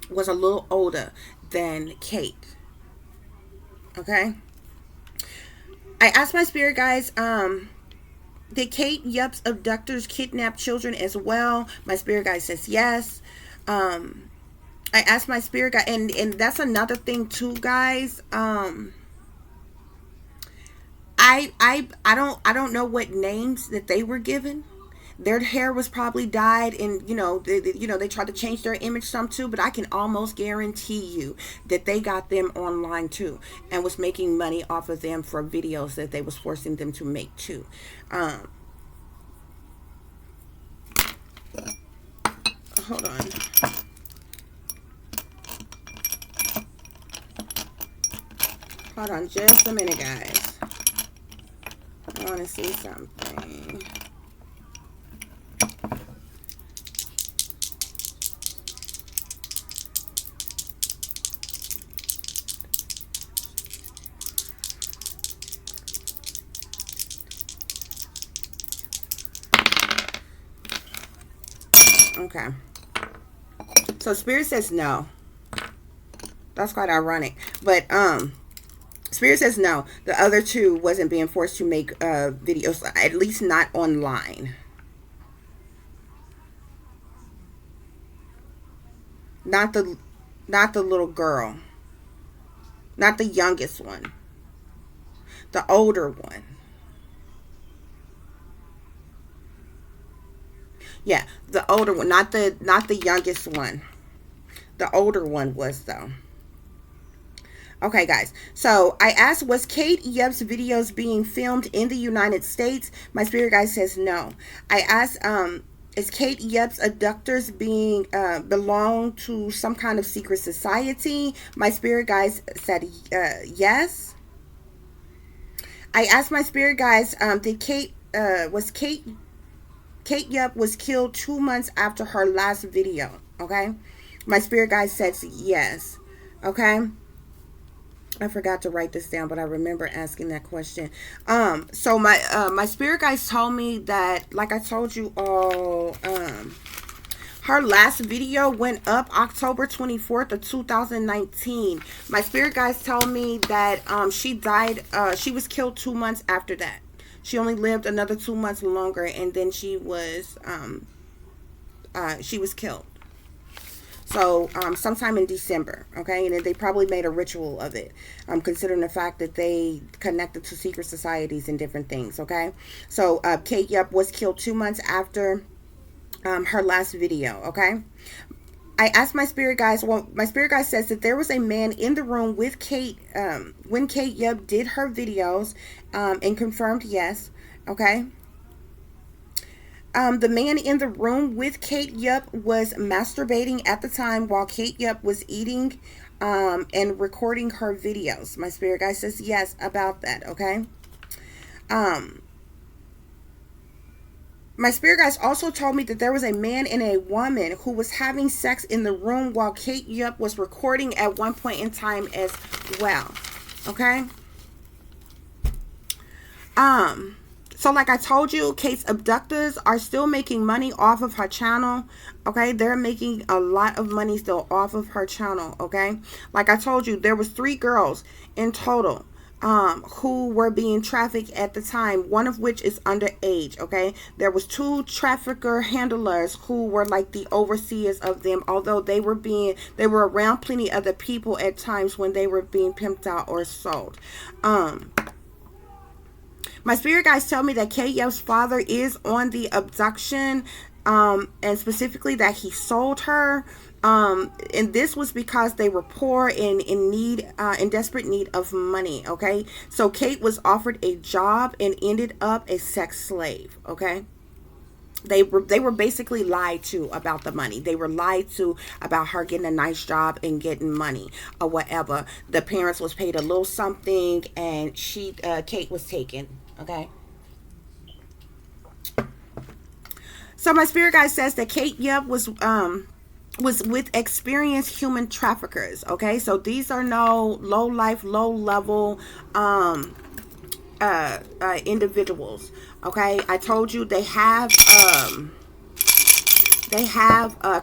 was a little older than Kate. Okay? I asked my spirit guides, did Kate Yup's abductors kidnap children as well? My spirit guide says yes. I asked my spirit guide, and that's another thing too, guys. I don't know what names that they were given. Their hair was probably dyed, and they tried to change their image some too. But I can almost guarantee you that they got them online too, and was making money off of them for videos that they was forcing them to make too. Hold on. Hold on just a minute, guys. I want to see something. Okay. So Spirit says no. That's quite ironic. But Spirit says no. The other two wasn't being forced to make videos, at least not online. Not the little girl. Not the youngest one. The older one. Yeah, the older one, not the youngest one. The older one was though. Okay, guys. So I asked, was Kate Yup's videos being filmed in the United States? My spirit guide says no. I asked, is Kate Yup's abductors being belong to some kind of secret society? My spirit guides said yes. I asked my spirit guides, did Kate Yup was killed 2 months after her last video. Okay, my spirit guide says yes. Okay, I forgot to write this down, but I remember asking that question. So my spirit guides told me that, like I told you all, her last video went up October 24th of 2019. My spirit guides told me that she died. She was killed 2 months after that. She only lived another 2 months longer, and then she was killed. So sometime in December, okay, and they probably made a ritual of it, considering the fact that they connected to secret societies and different things. Okay, so Kate Yup was killed 2 months after her last video. Okay. I asked my spirit guides. Well, my spirit guide says that there was a man in the room with Kate when Kate Yup did her videos, and confirmed yes. Okay. The man in the room with Kate Yup was masturbating at the time while Kate Yup was eating and recording her videos. My spirit guide says yes about that. Okay. My spirit guides also told me that there was a man and a woman who was having sex in the room while Kate Yup was recording at one point in time as well. Okay. So like I told you, Kate's abductors are still making money off of her channel. Okay, they're making a lot of money still off of her channel. Okay, like I told you, there was 3 girls in total who were being trafficked at the time, one of which is underage. Okay, there was 2 trafficker handlers who were like the overseers of them, although they were around plenty other people at times when they were being pimped out or sold. My spirit guides tell me that Kate Yup's father is on the abduction, and specifically that he sold her. And this was because they were poor and in desperate need of money. Okay, so Kate was offered a job and ended up a sex slave. Okay, they were basically lied to about the money. They were lied to about her getting a nice job and getting money or whatever. The parents was paid a little something, and Kate was taken. Okay. So my spirit guide says that Kate Yup was was with experienced human traffickers. Okay, so these are no low life, low level individuals. Okay, I told you they have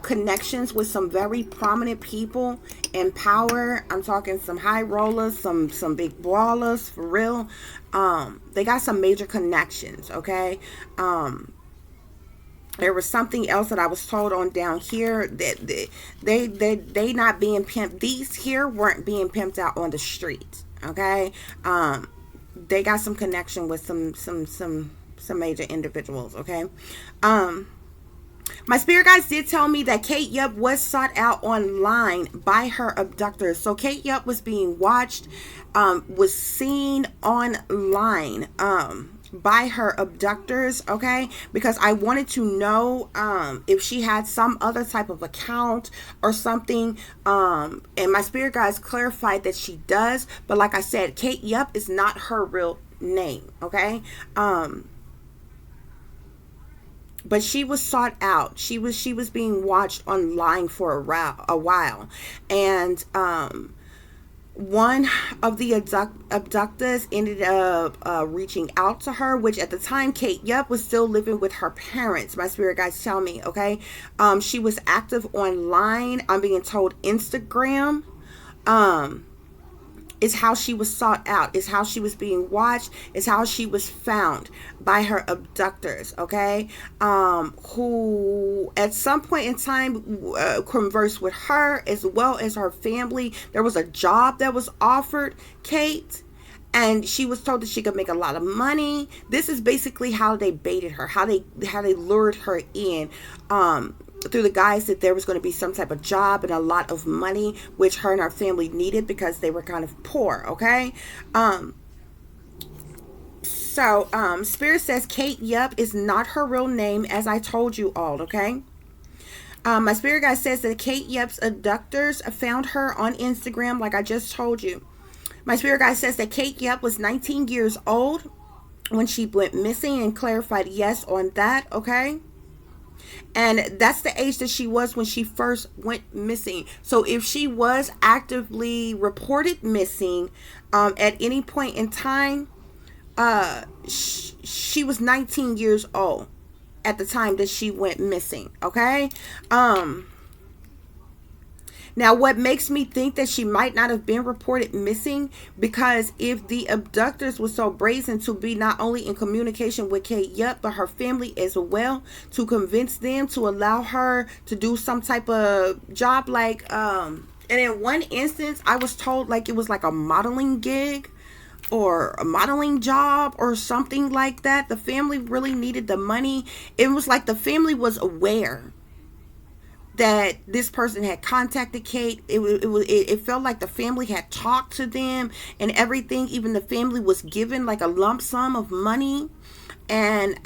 connections with some very prominent people in power. I'm talking some high rollers, some big brawlers for real. They got some major connections. Okay. There was something else that I was told on down here that they not being pimped. These here weren't being pimped out on the street. Okay. They got some connection with some major individuals. Okay. My spirit guides did tell me that Kate Yup was sought out online by her abductors. So Kate Yup was being watched, was seen online by her abductors. Okay, because I wanted to know if she had some other type of account or something. And my spirit guides clarified that she does. But like I said, Kate Yup is not her real name. Okay. But she was sought out. She was being watched online for a while. And one of the abductors ended up reaching out to her, which at the time Kate Yup was still living with her parents. My spirit guides tell me. Okay. She was active online. I'm being told Instagram. Is how she was sought out, is how she was being watched, is how she was found by her abductors. Okay. Who at some point in time conversed with her as well as her family. There was a job that was offered Kate, and she was told that she could make a lot of money. This is basically how they baited her, how they lured her in, through the guise that there was going to be some type of job and a lot of money, which her and her family needed because they were kind of poor. Okay. So Spirit says Kate Yup is not her real name, as I told you all. Okay. My spirit guide says that Kate Yup's abductors found her on Instagram, like I just told you. My spirit guide says that Kate Yup was 19 years old when she went missing, and clarified yes on that. Okay. And that's the age that she was when she first went missing. So if she was actively reported missing at any point in time, she was 19 years old at the time that she went missing. Okay. Now, what makes me think that she might not have been reported missing, because if the abductors were so brazen to be not only in communication with Kate Yup, but her family as well, to convince them to allow her to do some type of job, like, and in one instance, I was told like it was like a modeling gig or a modeling job or something like that. The family really needed the money. It was like the family was aware that this person had contacted Kate. It felt like the family had talked to them and everything. Even the family was given like a lump sum of money. And,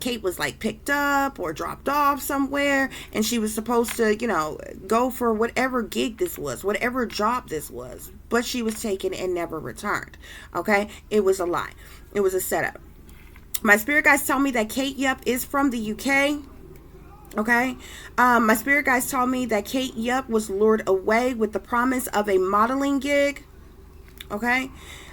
Kate was like picked up or dropped off somewhere. And she was supposed to, go for whatever gig this was, whatever job this was. But she was taken and never returned. Okay. It was a lie. It was a setup. My spirit guides tell me that Kate Yup is from the UK. Okay. My spirit guides told me that Kate Yup was lured away with the promise of a modeling gig. Okay.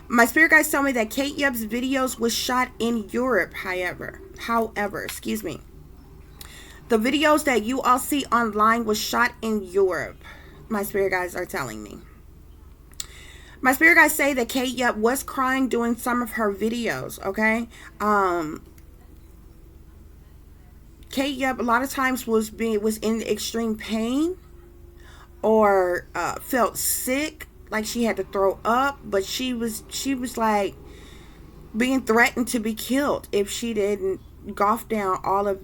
My spirit guides tell me that Kate Yup's videos was shot in Europe. However, excuse me. The videos that you all see online was shot in Europe. My spirit guides are telling me. My spirit guides say that Kate Yup was crying during some of her videos. Okay. Kate Yup a lot of times was in extreme pain, or felt sick, like she had to throw up, but she was like being threatened to be killed if she didn't golf down all of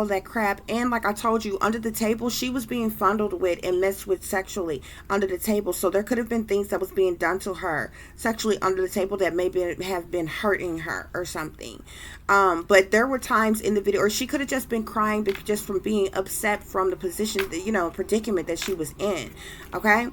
that crap. And like I told you, under the table, she was being fondled with and messed with sexually under the table. So there could have been things that was being done to her sexually under the table that maybe have been hurting her or something. But there were times in the video, or she could have just been crying just from being upset from the position, predicament that she was in. Okay.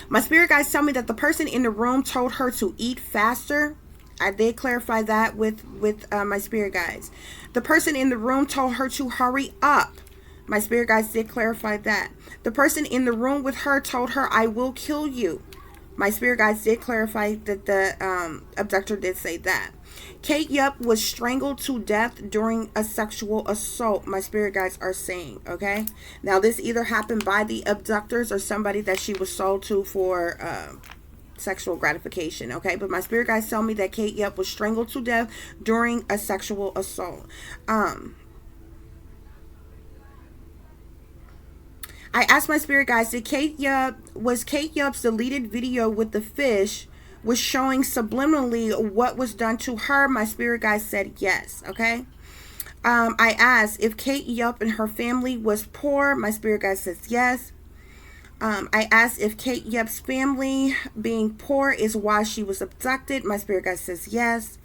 My spirit guides tell me that the person in the room told her to eat faster. I did clarify that with my spirit guides. The person in the room told her to hurry up My spirit guides did clarify that. The person in the room with her told her, I will kill you. My spirit guides did clarify that the abductor did say that. Kate Yup was strangled to death during a sexual assault, my spirit guides are saying, okay? Now, this either happened by the abductors or somebody that she was sold to for sexual gratification, okay? But my spirit guides tell me that Kate Yup was strangled to death during a sexual assault. I asked my spirit guides, was Kate Yup's deleted video with the fish was showing subliminally what was done to her? My spirit guides said yes, okay? I asked if Kate Yup and her family was poor. My spirit guide says yes. I asked if Kate Yup's family being poor is why she was abducted. My spirit guide says yes.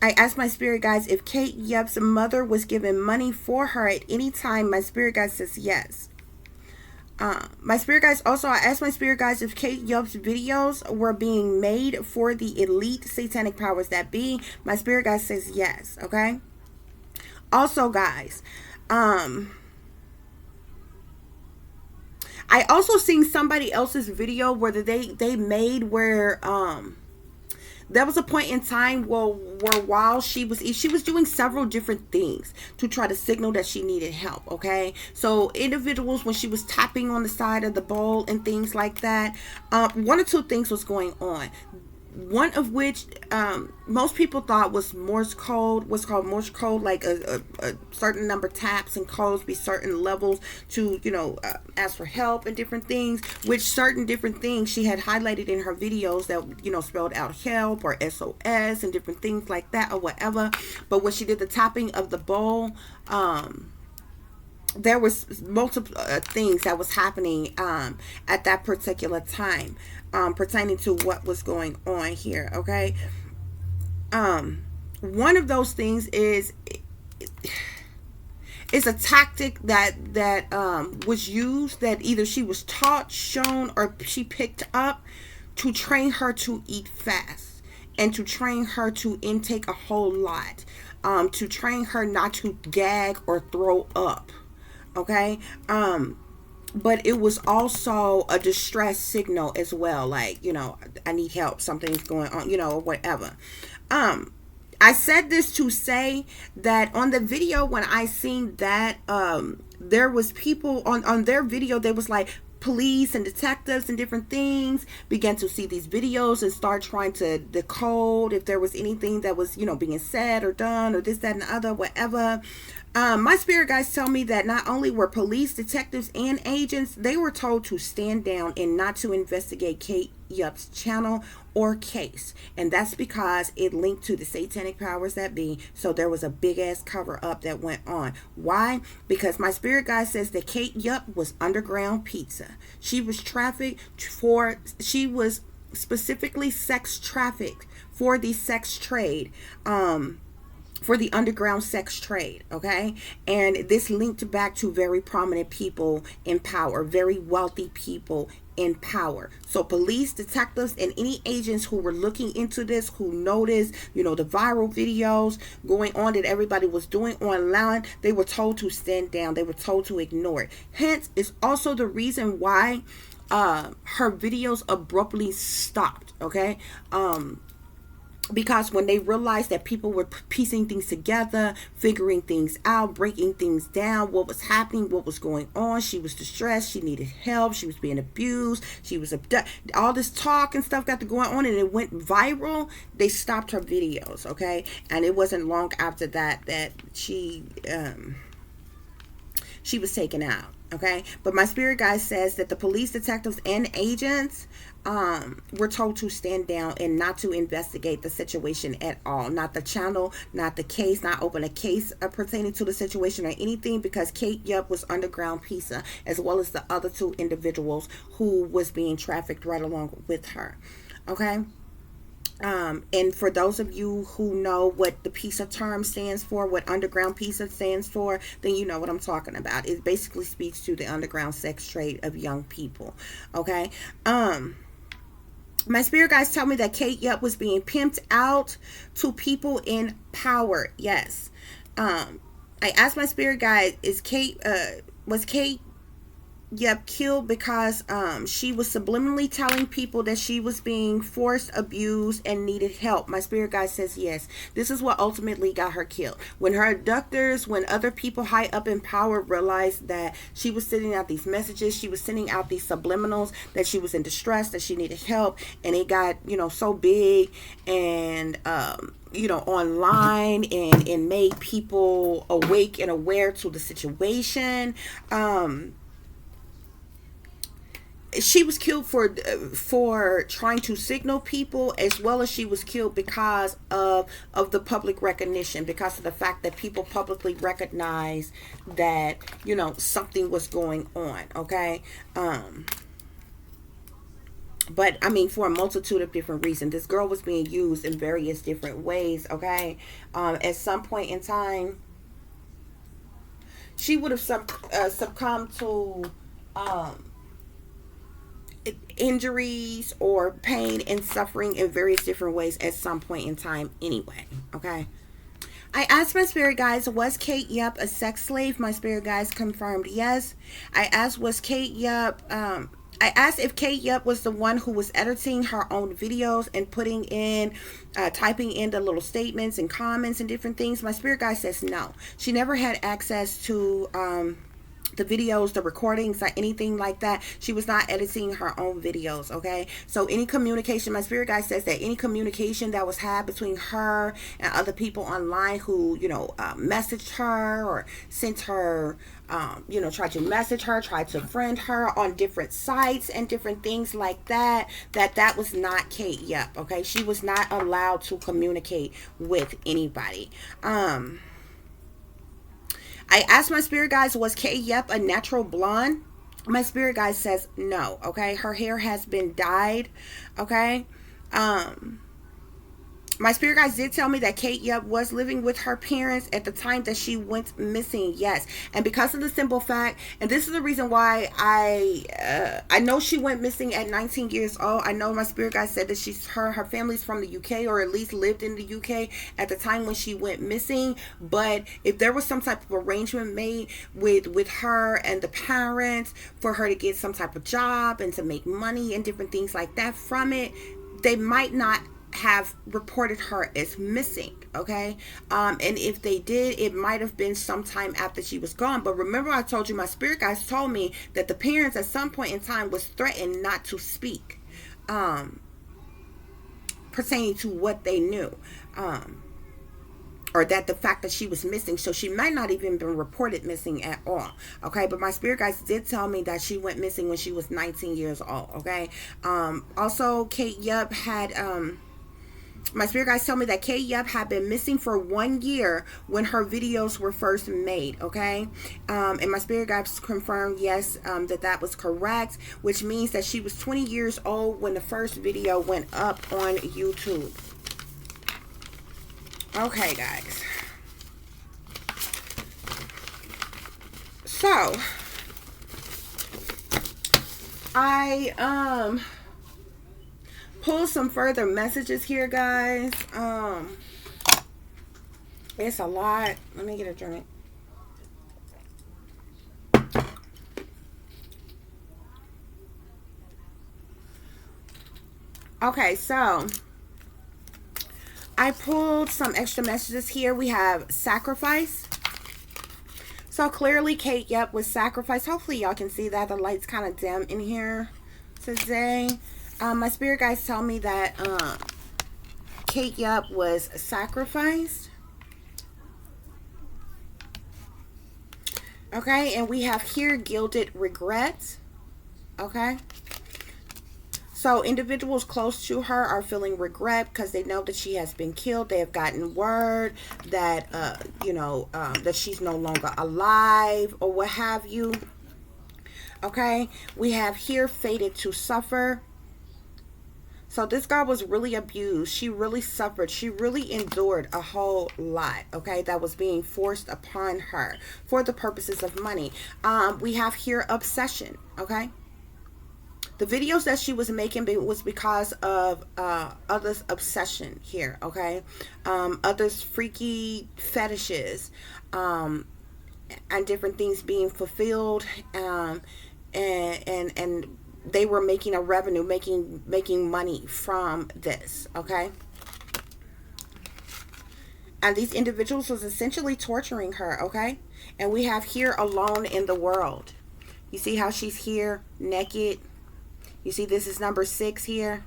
I asked my spirit guides if Kate Yup's mother was given money for her at any time. My spirit guide says yes. My spirit guides also, I asked my spirit guides if Kate Yup's videos were being made for the elite satanic powers that be. My spirit guide says yes, okay? Also, guys, I also seen somebody else's video where they made where there was a point in time where while she was doing several different things to try to signal that she needed help, okay? So individuals, when she was tapping on the side of the bowl and things like that, one or two things was going on. One of which most people thought was Morse code, was called Morse code, like a certain number taps and codes be certain levels to, ask for help and different things, which certain different things she had highlighted in her videos that, spelled out help or SOS and different things like that or whatever. But when she did the tapping of the bowl, there was multiple things that was happening at that particular time pertaining to what was going on here, okay? One of those things is it's a tactic that was used, that either she was taught, shown, or she picked up to train her to eat fast and to train her to intake a whole lot, to train her not to gag or throw up, okay? But it was also a distress signal as well, like, I need help, something's going on, or whatever. I said this to say that on the video, when I seen that, there was people on their video, they was like, police and detectives and different things began to see these videos and start trying to decode if there was anything that was, being said or done or this, that, and the other, whatever. My spirit guides tell me that not only were police, detectives, and agents, they were told to stand down and not to investigate Kate Yup's channel or case. And that's because it linked to the satanic powers that be. So there was a big ass cover up that went on. Why? Because my spirit guide says that Kate Yup was underground pizza. She was she was specifically sex trafficked for the sex trade. For the underground sex trade, okay? And this linked back to very prominent people in power, very wealthy people in power. So police, detectives, and any agents who were looking into this, who noticed, the viral videos going on that everybody was doing online, they were told to stand down. They were told to ignore it. Hence, it's also the reason why her videos abruptly stopped, okay? Because when they realized that people were piecing things together, figuring things out, breaking things down, what was happening, what was going on, she was distressed, she needed help, she was being abused, she was abducted, all this talk and stuff got to going on, and it went viral, they stopped her videos, okay? And it wasn't long after that she was taken out, okay? But my spirit guide says that the police, detectives, and agents were told to stand down and not to investigate the situation at all. Not the channel, not the case, not open a case pertaining to the situation or anything, because Kate Yup was underground pizza, as well as the other two individuals who was being trafficked right along with her, okay? And for those of you who know what the pizza term stands for, what underground pizza stands for, then you know what I'm talking about. It basically speaks to the underground sex trade of young people, okay? My spirit guides tell me that Kate Yup was being pimped out to people in power. Yes. I asked my spirit guide, was Kate killed because she was subliminally telling people that she was being forced, abused, and needed help? My spirit guide says yes. This is what ultimately got her killed. When her abductors, when other people high up in power realized that she was sending out these messages, she was sending out these subliminals that she was in distress, that she needed help, and it got, so big and online, and made people awake and aware to the situation. She was killed for trying to signal people, as well as she was killed because of the public recognition, because of the fact that people publicly recognized that something was going on. Okay. But I mean, for a multitude of different reasons, this girl was being used in various different ways. Okay. At some point in time, she would have succumbed to injuries or pain and suffering in various different ways at some point in time anyway. Okay. I asked my spirit guides, was Kate Yup a sex slave? My spirit guides confirmed yes. I asked, I asked if Kate Yup was the one who was editing her own videos and putting in, typing in the little statements and comments and different things. My spirit guide says no. She never had access to the videos, the recordings, or anything like that. She was not editing her own videos. Okay. So any communication, my spirit guide says that any communication that was had between her and other people online who, messaged her or sent her, tried to message her, tried to friend her on different sites and different things like that, that was not Kate Yup. Okay. She was not allowed to communicate with anybody. I asked my spirit guides, was Kate Yup a natural blonde? My spirit guide says no. Okay. Her hair has been dyed. Okay. My spirit guides did tell me that Kate Yup was living with her parents at the time that she went missing. Yes. And because of the simple fact, and this is the reason why I know she went missing at 19 years old. I know my spirit guide said that her family's from the UK, or at least lived in the UK at the time when she went missing. But if there was some type of arrangement made with her and the parents for her to get some type of job and to make money and different things like that from it, they might not have reported her as missing. Okay. And if they did, it might have been sometime after she was gone. But remember, I told you, my spirit guides told me that the parents at some point in time was threatened not to speak pertaining to what they knew, or that the fact that she was missing. So she might not even been reported missing at all. Okay. But my spirit guides did tell me that she went missing when she was 19 years old. Okay. Also, Kate Yup had my spirit guides tell me that Kate Yup had been missing for 1 year when her videos were first made. Okay. And my spirit guides confirmed yes, that was correct, which means that she was 20 years old when the first video went up on YouTube. Okay, guys. So I pull some further messages here, guys. It's a lot. Let me get a drink. Okay, so I pulled some extra messages here. We have sacrifice. So clearly Kate Yup was sacrificed. Hopefully y'all can see that. The light's kind of dim in here today. My spirit guides tell me that Kate Yup was sacrificed. Okay, and we have here gilded regret. Okay. So individuals close to her are feeling regret because they know that she has been killed. They have gotten word that, that she's no longer alive or what have you. Okay. We have here fated to suffer. So this girl was really abused. She really suffered. She really endured a whole lot, okay, that was being forced upon her for the purposes of money. We have here obsession, okay? The videos that she was making was because of others' obsession here, okay? Others' freaky fetishes, and different things being fulfilled, and they were making a revenue, making money from this, okay? And these individuals was essentially torturing her, okay? And we have here alone in the world. You see how she's here naked? You see this is number 6 here.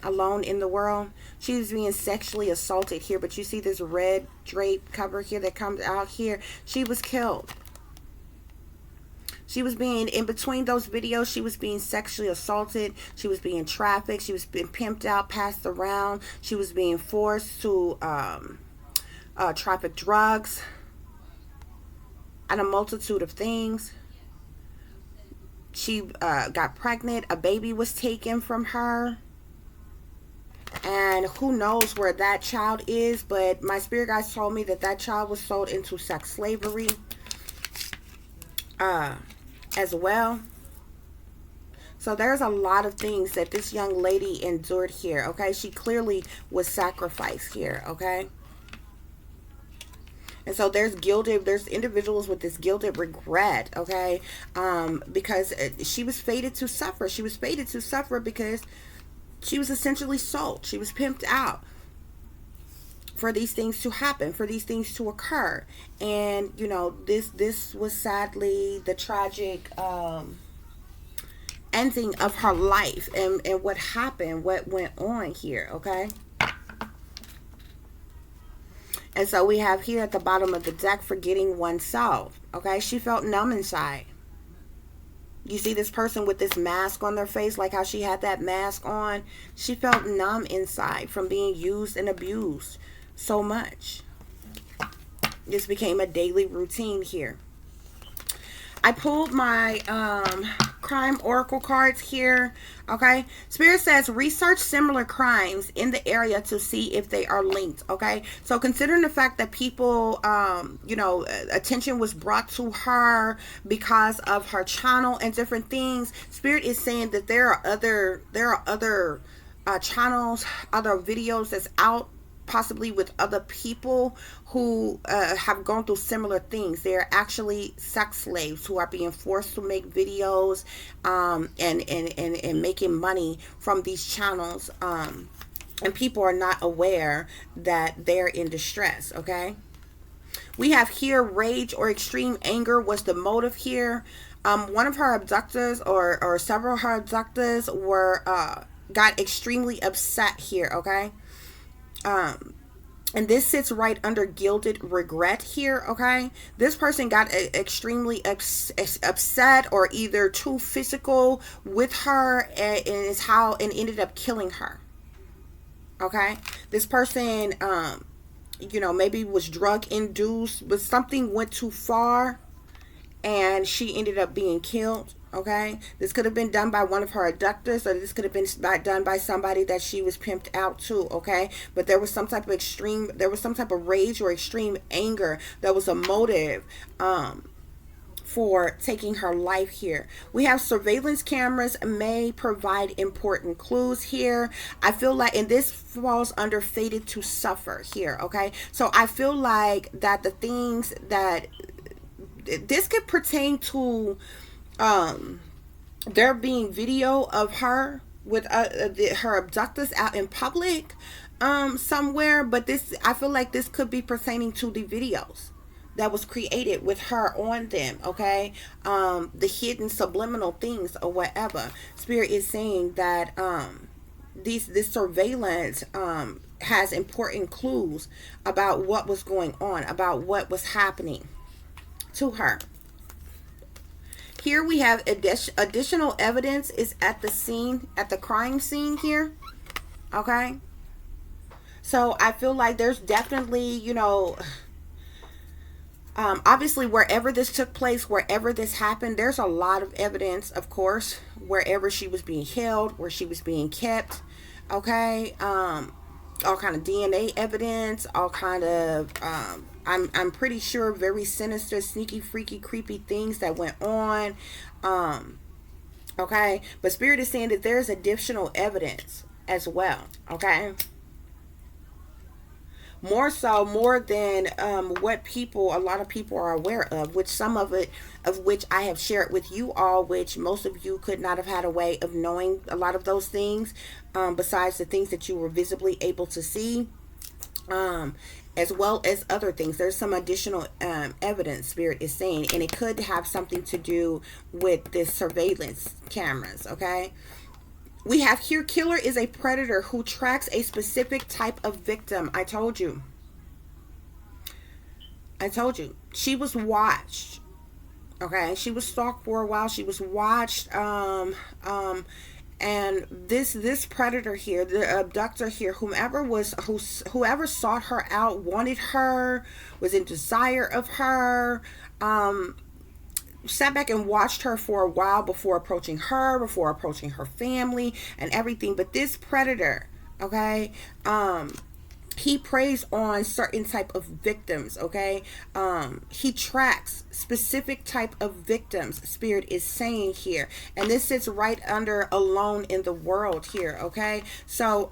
Alone in the world. She was being sexually assaulted here, but you see this red drape cover here that comes out here. She was killed. She was being, in between those videos, she was being sexually assaulted. She was being trafficked. She was being pimped out, passed around. She was being forced to traffic drugs and a multitude of things. She got pregnant. A baby was taken from her. And who knows where that child is, but my spirit guides told me that that child was sold into sex slavery as well. So there's a lot of things that this young lady endured here, okay? She clearly was sacrificed here, okay? And so there's individuals with this gilded regret, okay? Because she was fated to suffer. She was fated to suffer because she was essentially sold. She was pimped out for these things to happen, for these things to occur. And, you know, this was sadly the tragic ending of her life, and what happened, what went on here, okay? And so we have here at the bottom of the deck, forgetting oneself, okay? She felt numb inside. You see this person with this mask on their face, like how she had that mask on. She felt numb inside from being used and abused so much. This became a daily routine here. I pulled my crime oracle cards here, okay? Spirit says research similar crimes in the area to see if they are linked, okay? So considering the fact that people, you know, attention was brought to her because of her channel and different things, Spirit is saying that there are other channels, other videos that's out, possibly with other people who have gone through similar things. They're actually sex slaves who are being forced to make videos and making money from these channels, and people are not aware that they're in distress, okay? We have here rage or extreme anger was the motive here. One of her abductors or several of her abductors were got extremely upset here, okay? And this sits right under gilded regret here, okay? This person got extremely upset or either too physical with her and ended up killing her, okay? This person, you know, maybe was drug induced, but something went too far and she ended up being killed. Okay, this could have been done by one of her abductors, or this could have been done by somebody that she was pimped out to, okay? But there was some type of rage or extreme anger that was a motive for taking her life here. We have surveillance cameras may provide important clues here. I feel like, and this falls under fated to suffer here, okay? So I feel like that the things that this could pertain to, there being video of her with her abductors out in public somewhere, but this, I feel like this could be pertaining to the videos that was created with her on them, okay? The hidden subliminal things or whatever. Spirit is saying that this surveillance has important clues about what was going on, about what was happening to her. Here we have additional evidence is at the scene, at the crime scene here, okay? So I feel like there's definitely, you know, obviously wherever this took place, wherever this happened, there's a lot of evidence, of course, wherever she was being held, where she was being kept, okay? All kind of DNA evidence, all kind of I'm pretty sure very sinister, sneaky, freaky, creepy things that went on. Okay, but Spirit is saying that there's additional evidence as well. Okay, more than what a lot of people are aware of, which some of it of which I have shared with you all, which most of you could not have had a way of knowing a lot of those things, besides the things that you were visibly able to see, as well as other things. There's some additional evidence, Spirit is saying, and it could have something to do with this surveillance cameras. Okay, we have here, killer is a predator who tracks a specific type of victim. I told you. She was watched. Okay, she was stalked for a while. She was watched. And this predator here, the abductor here, whoever sought her out, wanted her, was in desire of her, sat back and watched her for a while before approaching her family and everything. But this predator, okay, he preys on certain type of victims. Okay, he tracks specific type of victims, Spirit is saying here, and this sits right under alone in the world here. Okay, so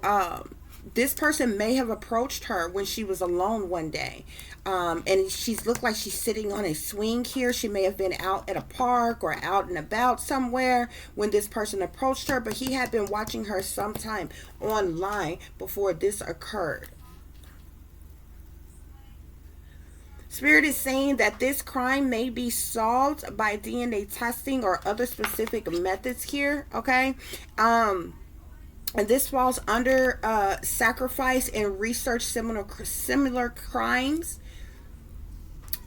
this person may have approached her when she was alone one day, and she's looked like she's sitting on a swing here. She may have been out at a park or out and about somewhere when this person approached her, but he had been watching her sometime online before this occurred. Spirit is saying that this crime may be solved by DNA testing or other specific methods here. Okay, and this falls under sacrifice and research similar crimes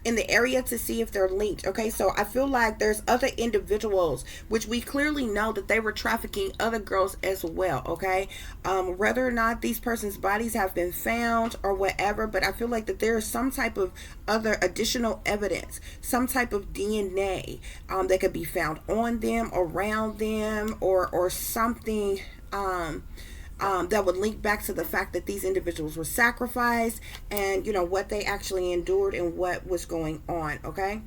in the area to see if they're linked. Okay, so I feel like there's other individuals which we clearly know that they were trafficking other girls as well. Okay, whether or not these persons' bodies have been found or whatever, but I feel like that there is some type of other additional evidence, some type of DNA that could be found on them, around them, or something that would link back to the fact that these individuals were sacrificed, and what they actually endured and what was going on. Okay,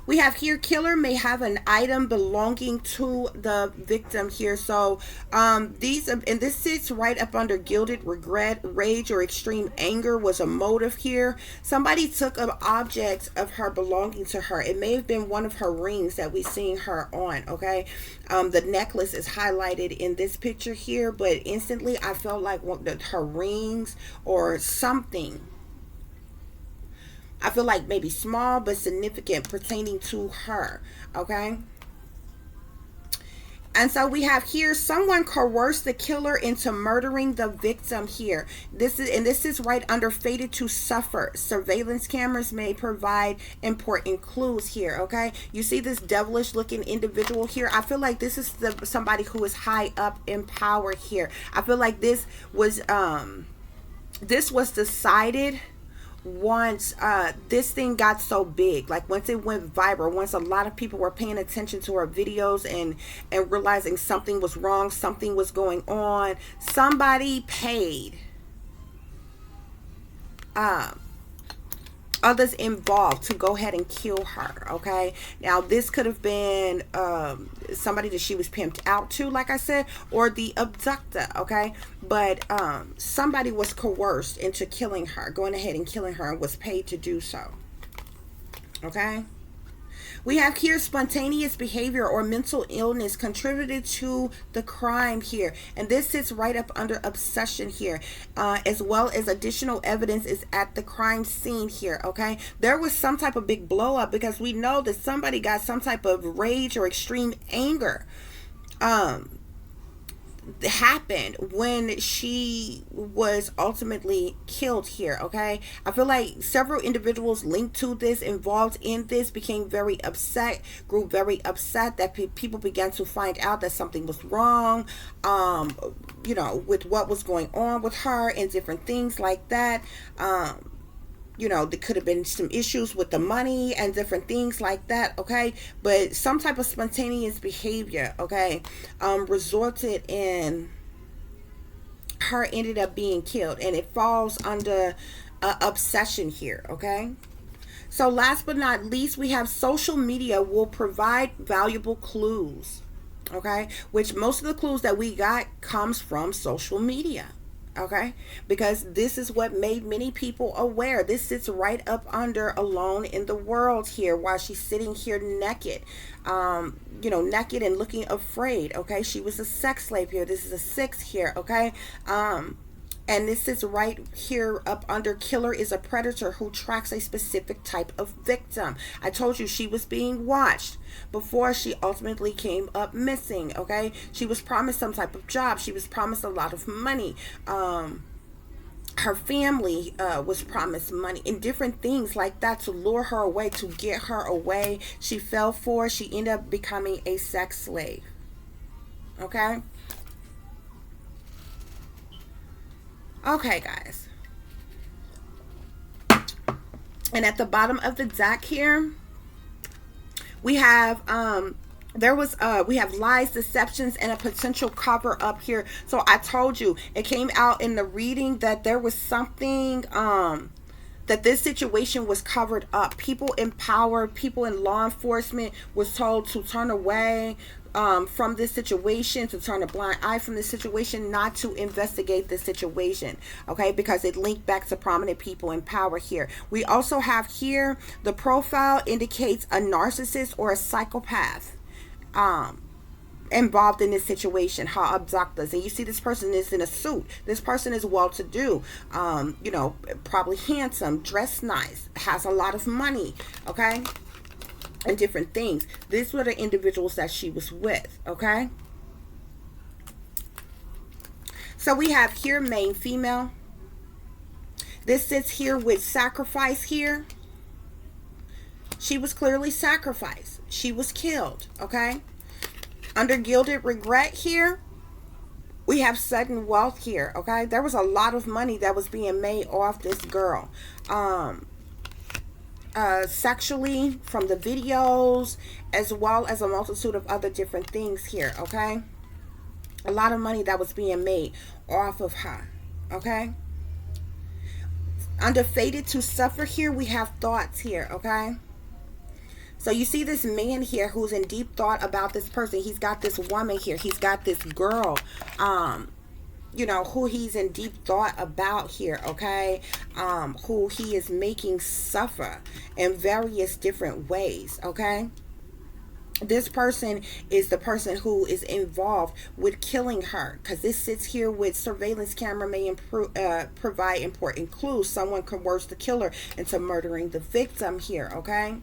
we have here, killer may have an item belonging to the victim here. So and this sits right up under gilded regret, rage, or extreme anger was a motive here. Somebody took an object of her belonging to her. It may have been one of her rings that we seen her on. Okay, the necklace is highlighted in this picture here, but instantly I felt like her rings or something, I feel like maybe small but significant, pertaining to her. Okay, and so we have here, someone coerced the killer into murdering the victim here. This is right under fated to suffer. Surveillance cameras may provide important clues here. Okay, you see this devilish looking individual here. I feel like this is somebody who is high up in power here. I feel like this was decided once this thing got so big, like once it went viral, once a lot of people were paying attention to our videos and realizing something was wrong, something was going on, somebody paid others involved to go ahead and kill her. Okay, now this could have been somebody that she was pimped out to, like I said, or the abductor. Okay, but somebody was coerced into killing her, going ahead and killing her, and was paid to do so. Okay, we have here, spontaneous behavior or mental illness contributed to the crime here, and this sits right up under obsession here, as well as additional evidence is at the crime scene here. Okay, there was some type of big blow up, because we know that somebody got some type of rage or extreme anger happened when she was ultimately killed here. Okay, I feel like several individuals linked to this, involved in this, became very upset, grew very upset that people began to find out that something was wrong, with what was going on with her and different things like that. There could have been some issues with the money and different things like that. Okay, but some type of spontaneous behavior, okay, resulted in her ended up being killed, and it falls under obsession here, okay? So last but not least, we have social media will provide valuable clues, okay? Which most of the clues that we got comes from social media, okay? Because this is what made many people aware. This sits right up under Alone in the World here, while she's sitting here naked, you know, naked and looking afraid, okay? She was a sex slave here. This is a 6 here, okay? And this is right here up under Killer is a predator who tracks a specific type of victim. I told you she was being watched before she ultimately came up missing, okay? She was promised some type of job. She was promised a lot of money. Her family was promised money and different things like that to lure her away, to get her away. She fell for it. She ended up becoming a sex slave, okay? Okay, guys. And at the bottom of the deck here, we have we have lies, deceptions, and a potential cover up here. So I told you, it came out in the reading that there was something that this situation was covered up. People in power, people in law enforcement was told to turn away from this situation, to turn a blind eye from this situation, not to investigate this situation, okay? Because it linked back to prominent people in power here. We also have here, the profile indicates a narcissist or a psychopath involved in this situation, how abductors. And you see this person is in a suit. This person is well-to-do, you know, probably handsome, dressed nice, has a lot of money, okay? And different things. These were the individuals that she was with, okay? So we have here main female. This sits here with sacrifice here. She was clearly sacrificed. She was killed, okay? Under gilded regret here, we have sudden wealth here, okay? There was a lot of money that was being made off this girl. Sexually, from the videos, as well as a multitude of other different things here, okay? A lot of money that was being made off of her, okay? Under fated to suffer here, we have thoughts here, okay? So you see this man here who's in deep thought about this person. He's got this woman here. He's got this girl, you know, who he's in deep thought about here, okay? Who he is making suffer in various different ways, okay? This person is the person who is involved with killing her, because this sits here with surveillance camera may provide important clues. Someone coerced the killer into murdering the victim here, okay?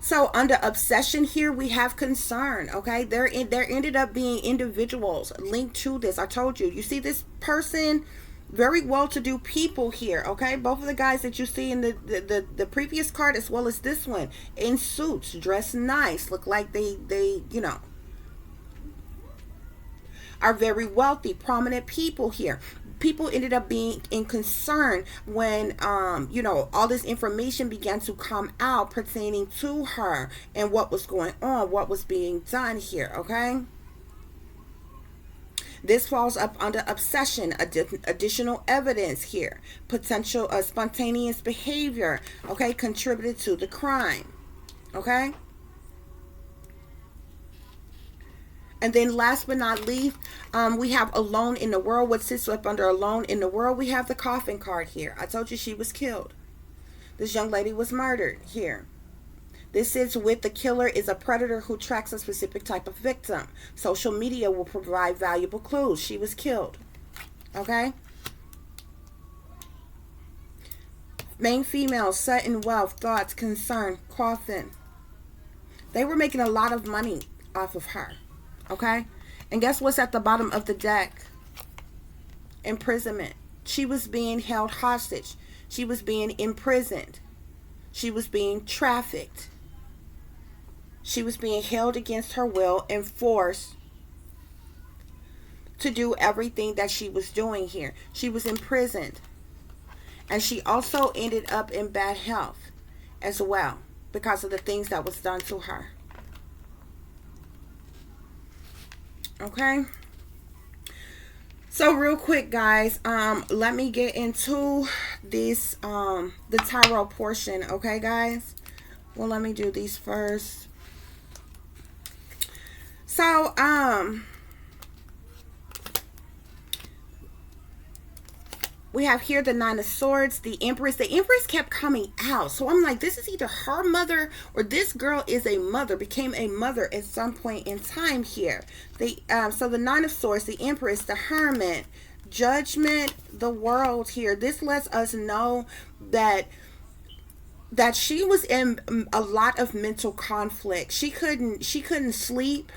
So under obsession here, we have concern, okay? There ended up being individuals linked to this. I told you. You see this person, very well-to-do people here, okay? Both of the guys that you see in the previous card, as well as this one, in suits, dressed nice, look like they you know, are very wealthy, prominent people here. People ended up being in concern when, you know, all this information began to come out pertaining to her and what was going on, what was being done here, okay? This falls up under obsession, additional evidence here, potential spontaneous behavior, okay, contributed to the crime, okay? And then last but not least, we have Alone in the World. What sits up under Alone in the World? We have the coffin card here. I told you she was killed. This young lady was murdered here. This is with the killer is a predator who tracks a specific type of victim. Social media will provide valuable clues. She was killed. Okay? Main female, sudden wealth, thoughts, concern, coffin. They were making a lot of money off of her. Okay? And guess what's at the bottom of the deck? Imprisonment. She was being held hostage. She was being imprisoned. She was being trafficked. She was being held against her will and forced to do everything that she was doing here. She was imprisoned. And she also ended up in bad health as well because of the things that was done to her. Okay? So real quick, guys, let me get into this, the tarot portion, okay, guys? Well, let me do these first. So, we have here the Nine of Swords, the Empress. The Empress kept coming out. So I'm like, this is either her mother or this girl is a mother, became a mother at some point in time here. So the Nine of Swords, the Empress, the Hermit, Judgment, the World here. This lets us know that she was in a lot of mental conflict. She couldn't sleep.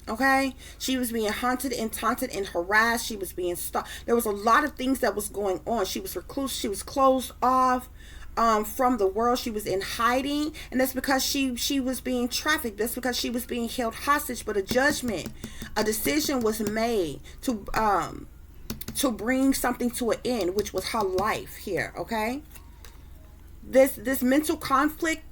Okay, she was being haunted and taunted and harassed. She was being stalked. There was a lot of things that was going on. She was recluse. She was closed off from the world. She was in hiding, and that's because she was being trafficked. That's because she was being held hostage. But a decision was made to bring something to an end, which was her life here. Okay, this mental conflict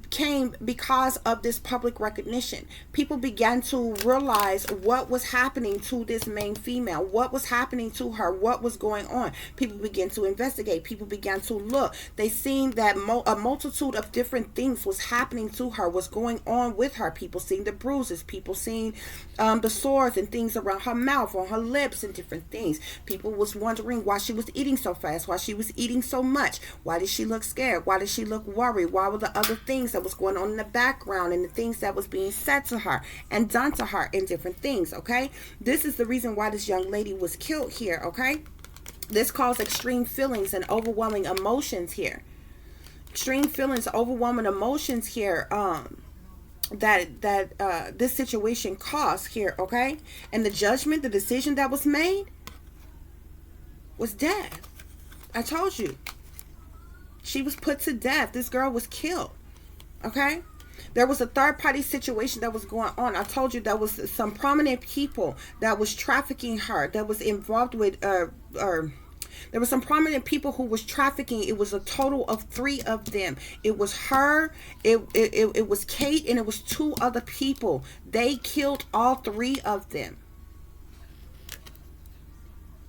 came because of this public recognition. People began to realize what was happening to this main female, what was happening to her, what was going on. People began to investigate. People began to look. They seen that a multitude of different things was happening to her, was going on with her. People seen the bruises. People seen the sores and things around her mouth, on her lips, and different things. People was wondering why she was eating so fast, why she was eating so much. Why did she look scared? Why did she look worried? Why were the other things that was going on in the background, and the things that was being said to her and done to her, and different things. Okay, this is the reason why this young lady was killed here. Okay, this caused extreme feelings and overwhelming emotions here. Extreme feelings, overwhelming emotions here. This situation caused here. Okay, and the judgment, the decision that was made was death. I told you, she was put to death. This girl was killed. Okay, there was a third-party situation that was going on. I told you there was some prominent people that was trafficking her, that was involved with there were some prominent people who was trafficking. It was a total of 3 of them. It was her, it was Kate, and it was 2 other people. They killed all 3 of them.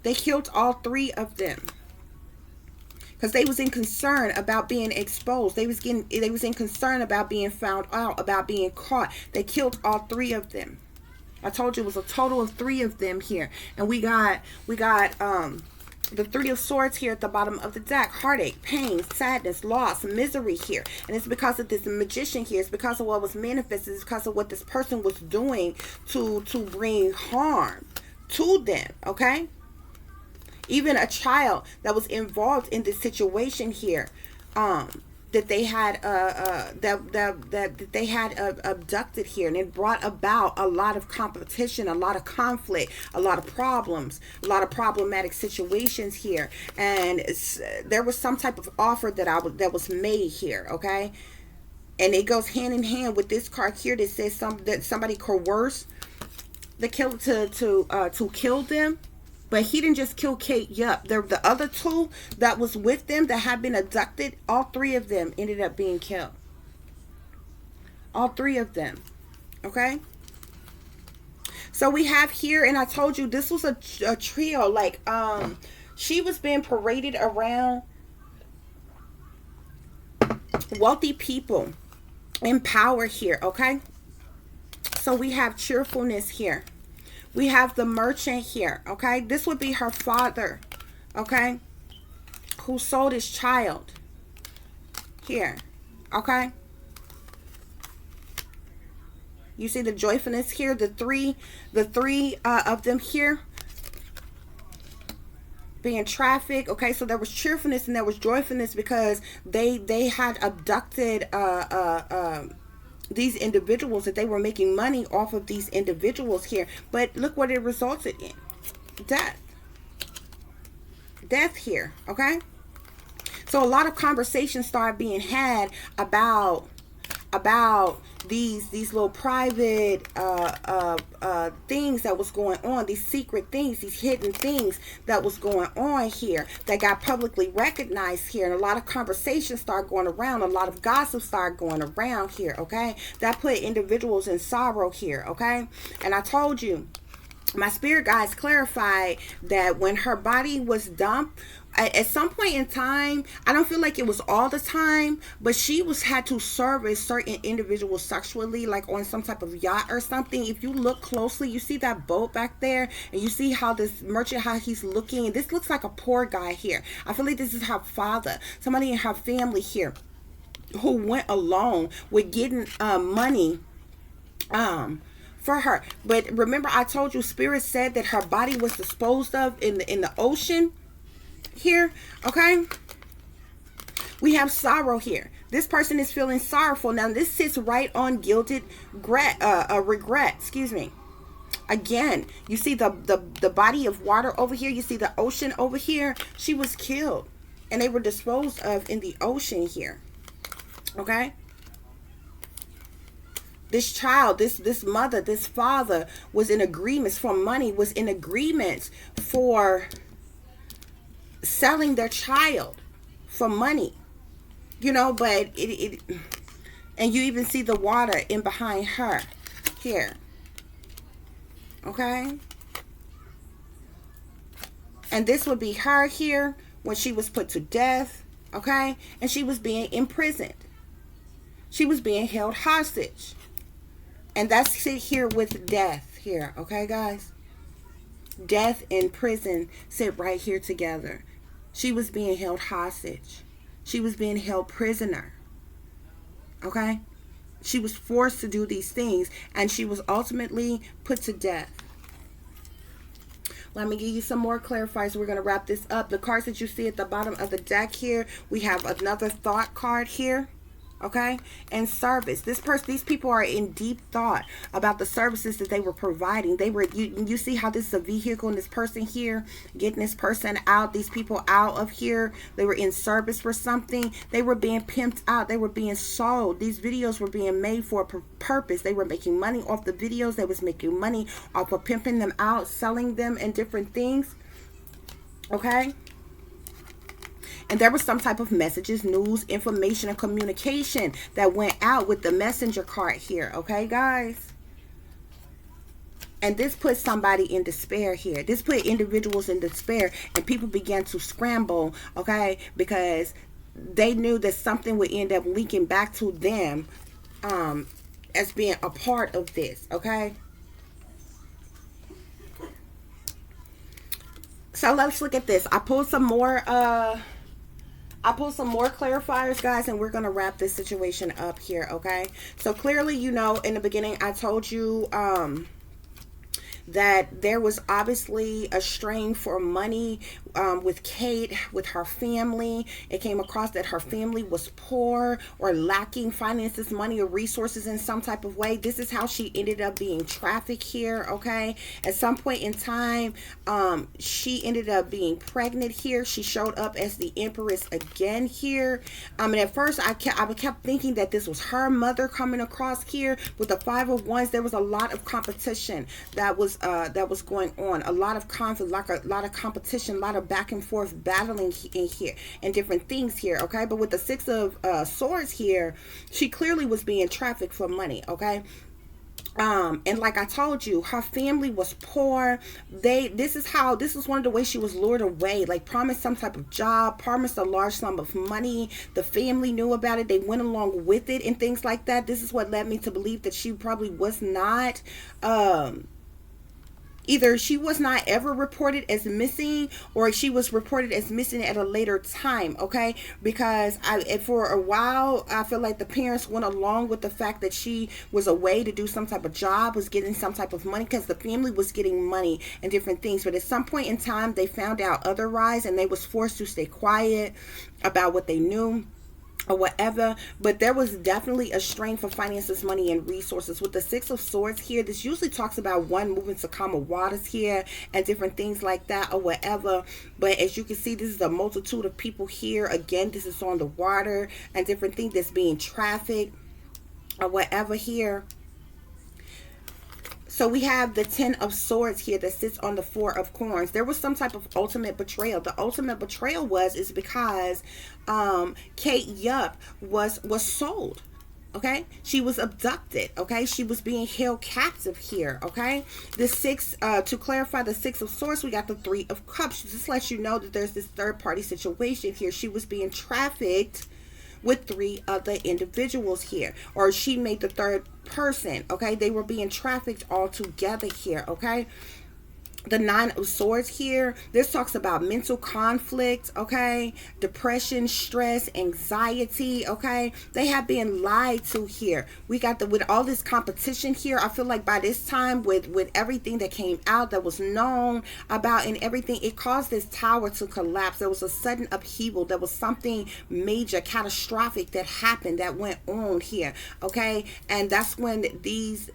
They killed all 3 of them. Because they was in concern about being exposed. They was in concern about being found out, about being caught. They killed all 3 of them. I told you it was a total of 3 of them here. And we got the 3 of Swords here at the bottom of the deck. Heartache, pain, sadness, loss, misery here. And it's because of this Magician here. It's because of what was manifested. It's because of what this person was doing to bring harm to them. Okay? Even a child that was involved in this situation here, that they had that they had abducted here, and it brought about a lot of competition, a lot of conflict, a lot of problems, a lot of problematic situations here. And there was some type of offer that was made here. Okay, and it goes hand in hand with this card here that says that somebody coerced the killer to kill them. But he didn't just kill Kate Yup. The other 2 that was with them that had been abducted, all 3 of them ended up being killed. All 3 of them. Okay? So we have here, and I told you this was a trio. Like, she was being paraded around wealthy people in power here. Okay? So we have cheerfulness here. We have the Merchant here, okay? This would be her father, okay? Who sold his child here, okay? You see the joyfulness here, the three of them here being trafficked, okay? So there was cheerfulness and there was joyfulness because they had abducted these individuals, that they were making money off of these individuals here. But look what it resulted in. Death here, okay? So a lot of conversations started being had about these little private things that was going on, these secret things, these hidden things that was going on here that got publicly recognized here. And a lot of conversations started going around, a lot of gossip started going around here, okay? That put individuals in sorrow here, okay? And I told you, my spirit guides clarified that when her body was dumped, at some point in time, I don't feel like it was all the time, but she was had to service certain individuals sexually, like on some type of yacht or something. If you look closely, you see that boat back there, and you see how this merchant, how he's looking, and this looks like a poor guy here. I feel like this is her father, somebody in her family here, who went along with getting money for her. But remember, I told you, spirit said that her body was disposed of in the ocean here. Okay, we have sorrow here. This person is feeling sorrowful. Now this sits right on gilded regret, excuse me. Again, you see the body of water over here, you see the ocean over here. She was killed and they were disposed of in the ocean here. Okay, this child, this mother, this father was in agreements for money, was in agreements for selling their child for money, you know. But it and you even see the water in behind her here. Okay, and this would be her here when she was put to death. Okay, and she was being imprisoned, she was being held hostage, and that's it here with death here. Okay, guys, death and prison sit right here together. She was being held hostage. She was being held prisoner. Okay? She was forced to do these things, and she was ultimately put to death. Let me give you some more clarifiers. We're going to wrap this up. The cards that you see at the bottom of the deck here, we have another thought card here. Okay, and service. These people are in deep thought about the services that they were providing. They were, you see how this is a vehicle, and this person here getting this person out, these people out of here. They were in service for something. They were being pimped out. They were being sold. These videos were being made for a purpose. They were making money off the videos. They was making money off of pimping them out, selling them, and different things. Okay. And there was some type of messages, news, information, and communication that went out with the messenger card here. Okay, guys? And this put somebody in despair here. This put individuals in despair, and people began to scramble, okay? Because they knew that something would end up linking back to them as being a part of this, okay? So let's look at this. I pulled some more clarifiers, guys, and we're going to wrap this situation up here, okay? So clearly, you know, in the beginning, I told you that there was obviously a strain for money with Kate, with her family. It came across that her family was poor or lacking finances, money, or resources in some type of way. This is how she ended up being trafficked here, okay? At some point in time, she ended up being pregnant here. She showed up as the Empress again here. And at first, I kept thinking that this was her mother coming across here. With the Five of Wands, there was a lot of competition that was going on, a lot of conflict, like a lot of competition, a lot of back and forth battling in here and different things here, okay? But with the Six of Swords here, she clearly was being trafficked for money, okay? And like I told you, her family was poor. This is one of the ways she was lured away, like promised some type of job, promised a large sum of money. The family knew about it. They went along with it and things like that. This is what led me to believe that she probably was not, either she was not ever reported as missing, or she was reported as missing at a later time, okay? Because for a while, I feel like the parents went along with the fact that she was away to do some type of job, was getting some type of money, because the family was getting money and different things. But at some point in time, they found out otherwise, and they was forced to stay quiet about what they knew or whatever. But there was definitely a strain for finances, money, and resources. With the Six of Swords here, this usually talks about one moving to calmer waters here and different things like that or whatever. But as you can see, this is a multitude of people here. Again, this is on the water and different things that's being trafficked or whatever here. So we have the Ten of Swords here that sits on the Four of Coins. There was some type of ultimate betrayal. The ultimate betrayal is because Kate Yup was sold. Okay, she was abducted. Okay, she was being held captive here. Okay, the six, to clarify, the Six of Swords, we got the Three of Cups. Just let you know that there's this third party situation here. She was being trafficked with three other individuals here, or she made the third person. Okay, they were being trafficked all together here. Okay, the Nine of Swords here, this talks about mental conflict, okay, depression, stress, anxiety. Okay, they have been lied to here. We got the, with all this competition here, I feel like by this time, with everything that came out, that was known about and everything, it caused this tower to collapse. There was a sudden upheaval. There was something major, catastrophic that happened, that went on here. Okay, and that's when these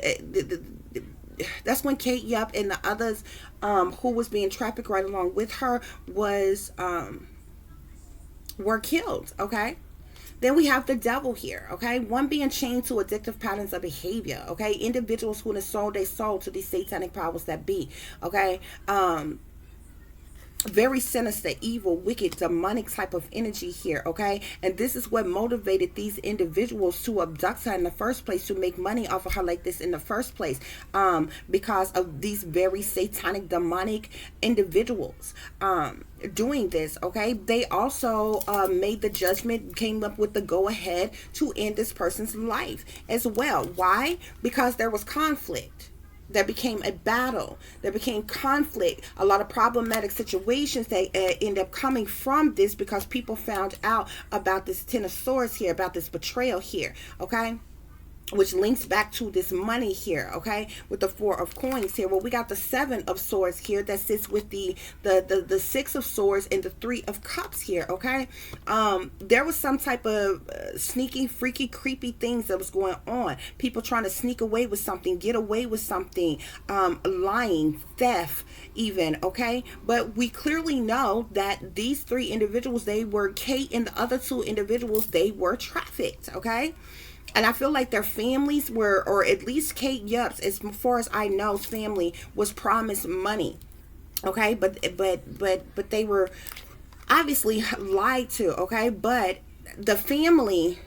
that's when Kate Yup and the others, who was being trafficked right along with her, was were killed. Okay, then we have the Devil here. Okay, one being chained to addictive patterns of behavior. Okay, individuals who have sold their soul to these satanic powers that be. Okay, very sinister, evil, wicked, demonic type of energy here. Okay, and this is what motivated these individuals to abduct her in the first place, to make money off of her like this in the first place, because of these very satanic, demonic individuals doing this. Okay, they also made the judgment, came up with the go ahead to end this person's life as well. Why? Because there was conflict. There became a battle. There became conflict. A lot of problematic situations that end up coming from this, because people found out about this Ten of Swords here, about this betrayal here. Okay, which links back to this money here. Okay, with the Four of Coins here. Well, we got the Seven of Swords here that sits with the Six of Swords and the Three of Cups here. Okay, there was some type of sneaky, freaky, creepy things that was going on. People trying to sneak away with something, get away with something, lying, theft even. Okay, but we clearly know that these three individuals, they were, Kate and the other two individuals, they were trafficked. Okay, and I feel like their families were, or at least Kate Yup's, as far as I know, family was promised money. Okay, but they were obviously lied to. Okay, but the family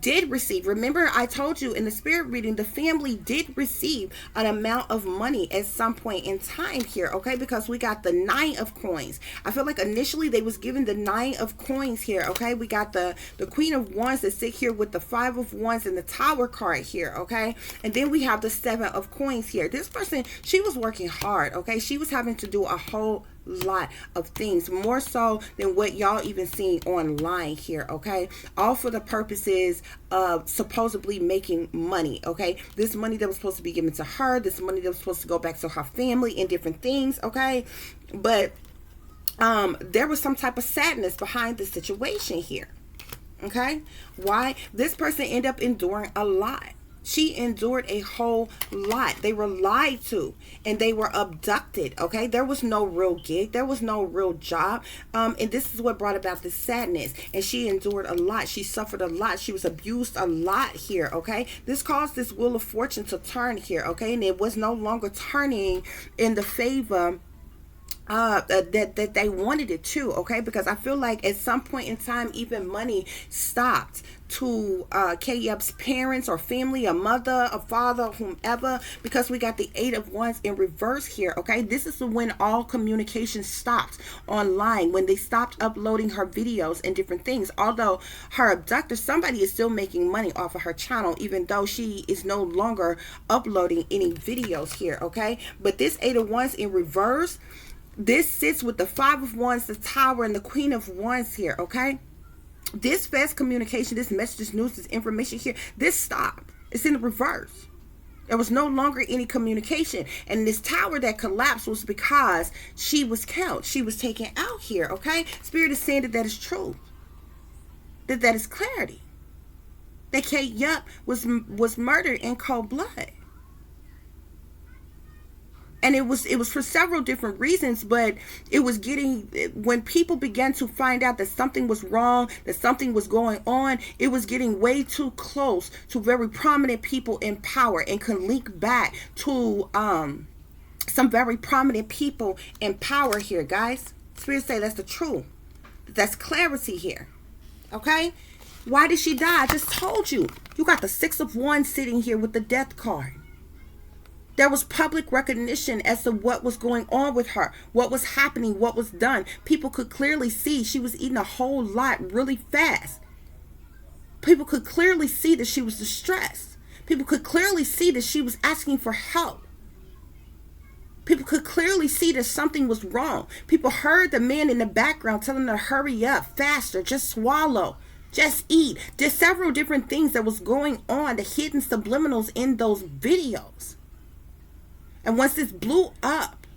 did receive, remember I told you in the spirit reading, the family did receive an amount of money at some point in time here. Okay, because we got the Nine of Coins. I feel like initially they was given the Nine of Coins here. Okay, we got the Queen of Wands that sit here with the Five of Wands and the Tower card here. Okay, and then we have the Seven of Coins here. This person, she was working hard. Okay, she was having to do a whole lot of things, more so than what y'all even seen online here. Okay, all for the purposes of supposedly making money. Okay, this money that was supposed to be given to her, this money that was supposed to go back to her family and different things. Okay, but there was some type of sadness behind the situation here. Okay, why? This person ended up enduring a lot. She endured a whole lot. They were lied to and they were abducted. Okay, there was no real gig, there was no real job, and this is what brought about this sadness. And she endured a lot. She suffered a lot. She was abused a lot here. Okay, this caused this Wheel of Fortune to turn here. Okay, and it was no longer turning in the favor that they wanted it to. Okay, because I feel like at some point in time, even money stopped to K-Yup's parents or family, a mother, a father, whomever, because we got the Eight of Wands in reverse here. Okay, this is when all communication stopped online, when they stopped uploading her videos and different things. Although her abductor, somebody is still making money off of her channel, even though she is no longer uploading any videos here. Okay, but this Eight of Wands in reverse, this sits with the Five of Wands, the Tower, and the Queen of Wands here. Okay, this fast communication, this messages, news, this information here, this stopped. It's in the reverse. There was no longer any communication. And this tower that collapsed was because she was killed. She was taken out here. Okay, Spirit is saying that that is truth, that is clarity, that Kate Yup was murdered in cold blood. And it was for several different reasons, but it was getting, when people began to find out that something was wrong, that something was going on, it was getting way too close to very prominent people in power, and can link back to some very prominent people in power here, guys. Spirit say that's the truth. That's clarity here. Okay? Why did she die? I just told you. You got the Six of Wands sitting here with the Death card. There was public recognition as to what was going on with her, what was happening, what was done. People could clearly see she was eating a whole lot really fast. People could clearly see that she was distressed. People could clearly see that she was asking for help. People could clearly see that something was wrong. People heard the man in the background telling her to hurry up, faster, just swallow, just eat. There's several different things that was going on, the hidden subliminals in those videos. And once this blew up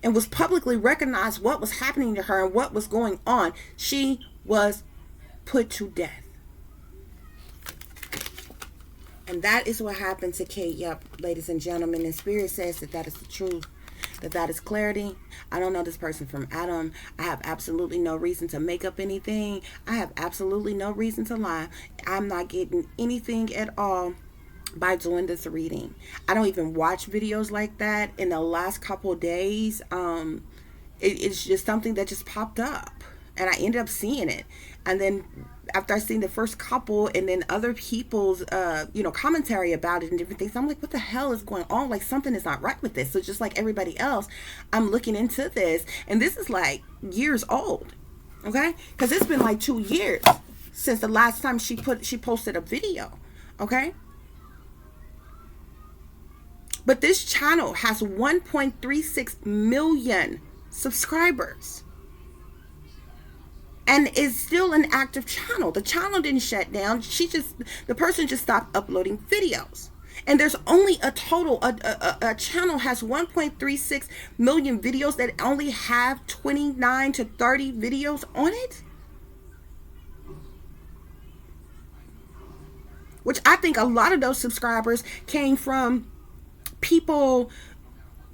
and was publicly recognized what was happening to her and what was going on, she was put to death. And that is what happened to Kate Yup, ladies and gentlemen. And Spirit says that that is the truth, that that is clarity. I don't know this person from Adam. I have absolutely no reason to make up anything. I have absolutely no reason to lie. I'm not getting anything at all by doing this reading. I don't even watch videos like that. In the last couple of days, it's just something that just popped up. And I ended up seeing it. And then after I seen the first couple and then other people's, commentary about it and different things, I'm like, what the hell is going on? Like, something is not right with this. So just like everybody else, I'm looking into this. And this is like years old. Okay? Because it's been like 2 years since the last time she posted a video. Okay? But this channel has 1.36 million subscribers. And is still an active channel. The channel didn't shut down. The person just stopped uploading videos. And there's only a total, a channel has 1.36 million videos that only have 29 to 30 videos on it. Which I think a lot of those subscribers came from people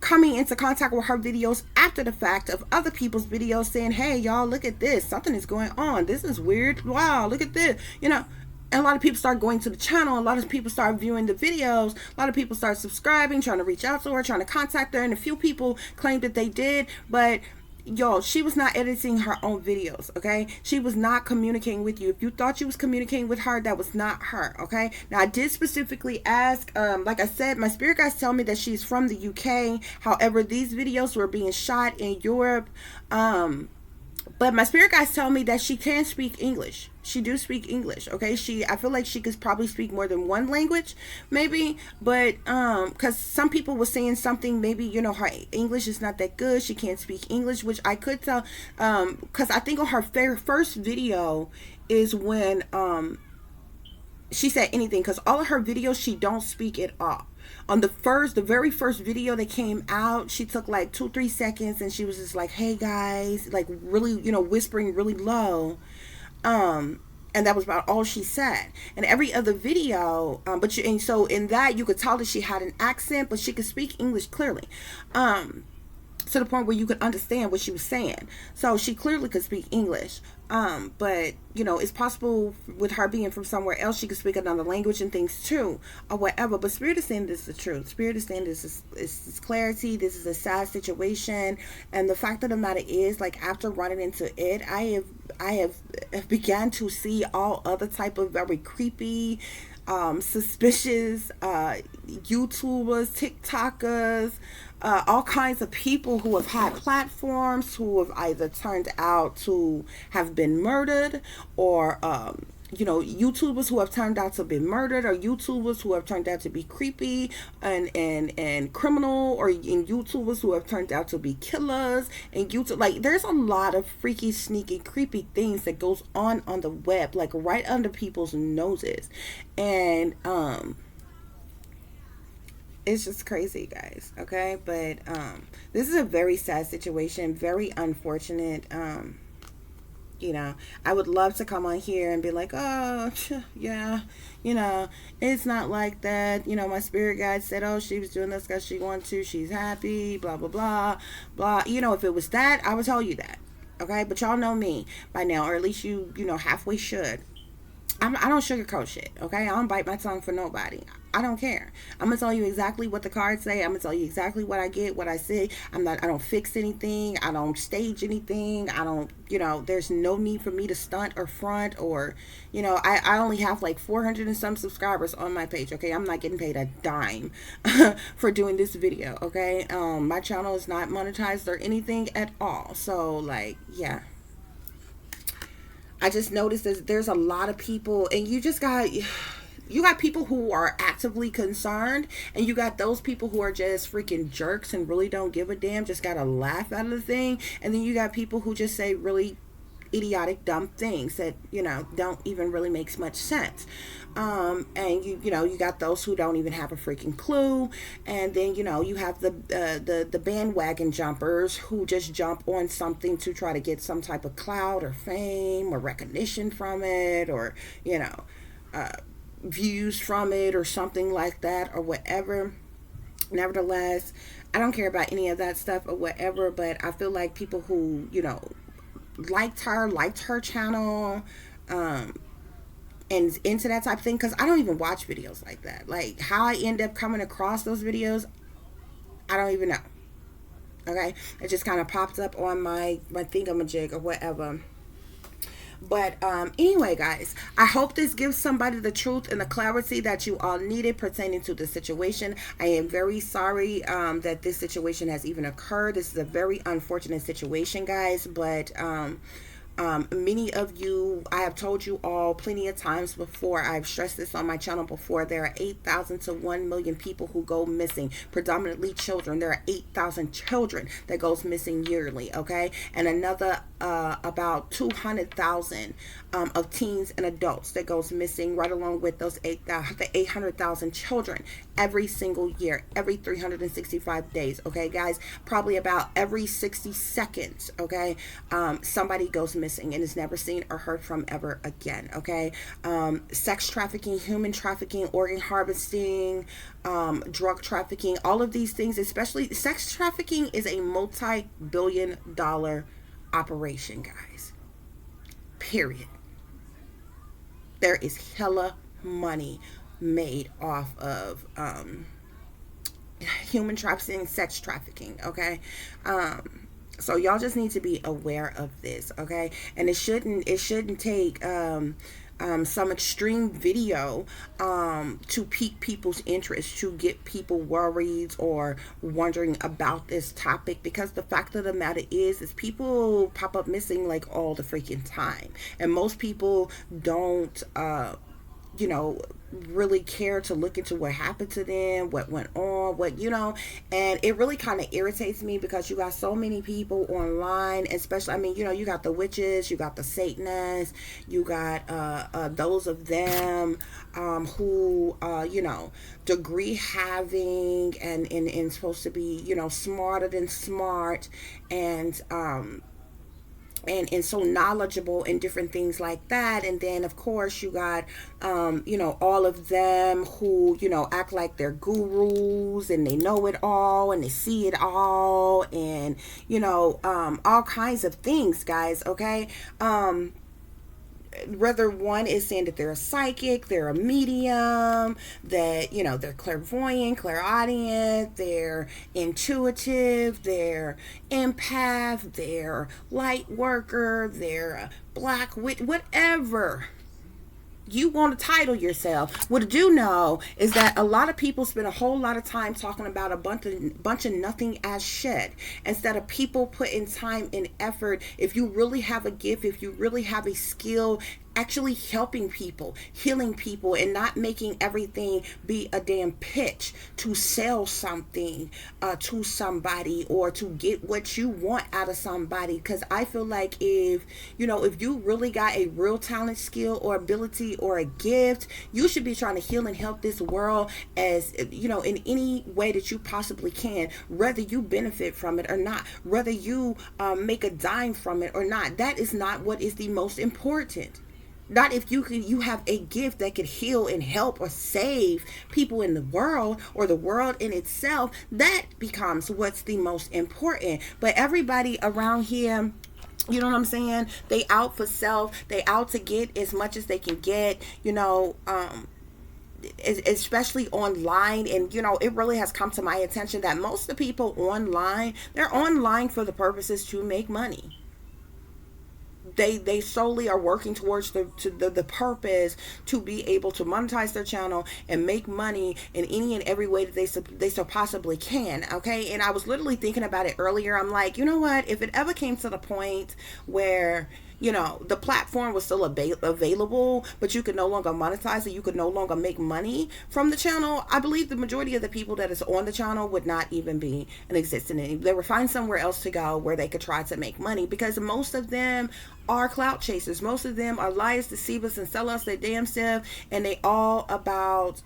coming into contact with her videos after the fact of other people's videos saying, hey, y'all, look at this. Something is going on. This is weird. Wow, look at this. And a lot of people start going to the channel. A lot of people start viewing the videos. A lot of people start subscribing, trying to reach out to her, trying to contact her. And a few people claimed that they did. But y'all, she was not editing her own videos, okay? She was not communicating with you. If you thought you was communicating with her, that was not her, okay? Now, I did specifically ask, like I said, my spirit guides tell me that she's from the UK. However, these videos were being shot in Europe. But my spirit guides tell me that she can speak English. She do speak English, okay? I feel like she could probably speak more than one language, maybe. But, because some people were saying something, maybe, her English is not that good. She can't speak English, which I could tell, because I think on her first video is when, she said anything, because all of her videos, she don't speak at all. On the very first video that came out, she took like 2-3 seconds and she was just like, hey guys, like really, whispering really low. And that was about all she said. And every other video, so in that you could tell that she had an accent, but she could speak English clearly. To the point where you could understand what she was saying. So she clearly could speak English. But it's possible with her being from somewhere else, she could speak another language and things too, or whatever. But Spirit is saying this is the truth. Spirit is saying this is clarity. This is a sad situation. And the fact of the matter is, like, after running into it, I have began to see all other type of very creepy, suspicious YouTubers, TikTokers, all kinds of people who have had platforms who have either turned out to have been murdered, or YouTubers who have turned out to be murdered, or YouTubers who have turned out to be creepy and criminal, or in YouTubers who have turned out to be killers, and there's a lot of freaky, sneaky, creepy things that goes on the web, like right under people's noses. And it's just crazy, guys. Okay, but this is a very sad situation, very unfortunate. I would love to come on here and be like, oh yeah, it's not like that. My spirit guide said, oh, she was doing this because she wanted to, she's happy, blah blah blah blah. If it was that, I would tell you that. Okay, but y'all know me by now, or at least you halfway should. I don't sugarcoat shit, okay? I don't bite my tongue for nobody. I don't care. I'm gonna tell you exactly what the cards say. I'm gonna tell you exactly what I get, what I see. I don't fix anything. I don't stage anything. I don't, there's no need for me to stunt or front or, I only have like 400 and some subscribers on my page. Okay. I'm not getting paid a dime for doing this video. Okay. My channel is not monetized or anything at all. So like, yeah. I just noticed that there's a lot of people, and you got people who are actively concerned, and you got those people who are just freaking jerks and really don't give a damn, just gotta laugh out of the thing. And then you got people who just say really idiotic, dumb things that, don't even really make much sense. And you got those who don't even have a freaking clue. And then, you have the bandwagon jumpers who just jump on something to try to get some type of clout or fame or recognition from it, or, views from it or something like that or whatever. Nevertheless, I don't care about any of that stuff or whatever, but I feel like people who, liked her channel, and into that type of thing, because I don't even watch videos like that. Like, how I end up coming across those videos, I don't even know. Okay, it just kind of popped up on my thingamajig or whatever. But anyway, guys, I hope this gives somebody the truth and the clarity that you all needed pertaining to the situation. I am very sorry that this situation has even occurred. This is a very unfortunate situation, guys, but many of you, I have told you all plenty of times before, I've stressed this on my channel before, there are 8,000 to 1 million people who go missing, predominantly children. There are 8,000 children that goes missing yearly, okay? And another about 200,000 of teens and adults that goes missing, right along with those 800,000 children every single year, every 365 days, okay, guys? Probably about every 60 seconds, okay? Somebody goes missing and is never seen or heard from ever again, okay? Sex trafficking, human trafficking, organ harvesting, drug trafficking, all of these things, especially sex trafficking, is a multi-billion-dollar operation, guys. Period. There is hella money made off of human trafficking, sex trafficking, okay? So y'all just need to be aware of this, okay? And it shouldn't take some extreme video to pique people's interest, to get people worried or wondering about this topic, because the fact of the matter is people pop up missing like all the freaking time, and most people don't really care to look into what happened to them, what went on, and it really kind of irritates me, because you got so many people online, especially, you got the witches, you got the Satanists, you got those of them who degree having and supposed to be smarter than smart, and so knowledgeable and different things like that. And then of course you got all of them who act like they're gurus and they know it all and they see it all, and all kinds of things, guys, okay? Whether one is saying that they're a psychic, they're a medium, that they're clairvoyant, clairaudient, they're intuitive, they're empath, they're light worker, they're a black witch, whatever you want to title yourself. What I do know is that a lot of people spend a whole lot of time talking about a bunch of nothing as shit, instead of people putting time and effort. If you really have a gift, if you really have a skill, actually helping people, healing people, and not making everything be a damn pitch to sell something to somebody or to get what you want out of somebody. Because I feel like if you really got a real talent, skill, or ability or a gift, you should be trying to heal and help this world as in any way that you possibly can, whether you benefit from it or not, whether you make a dime from it or not. That is not what is the most important. Not if you have a gift that could heal and help or save people in the world, or the world in itself. That becomes what's the most important. But everybody around here, you know what I'm saying, they out for self, they out to get as much as they can get, especially online. And you know, it really has come to my attention that most of the people online, they're online for the purposes to make money. They solely are working towards the purpose to be able to monetize their channel and make money in any and every way that they so possibly can. Okay, and I was literally thinking about it earlier. I'm like, you know what, if it ever came to the point where, you know, the platform was still available, but you could no longer monetize it, you could no longer make money from the channel, I believe the majority of the people that is on the channel would not even be in existence. They would find somewhere else to go where they could try to make money, because most of them are clout chasers. Most of them are liars, deceivers, and sell us their damn self, and they all about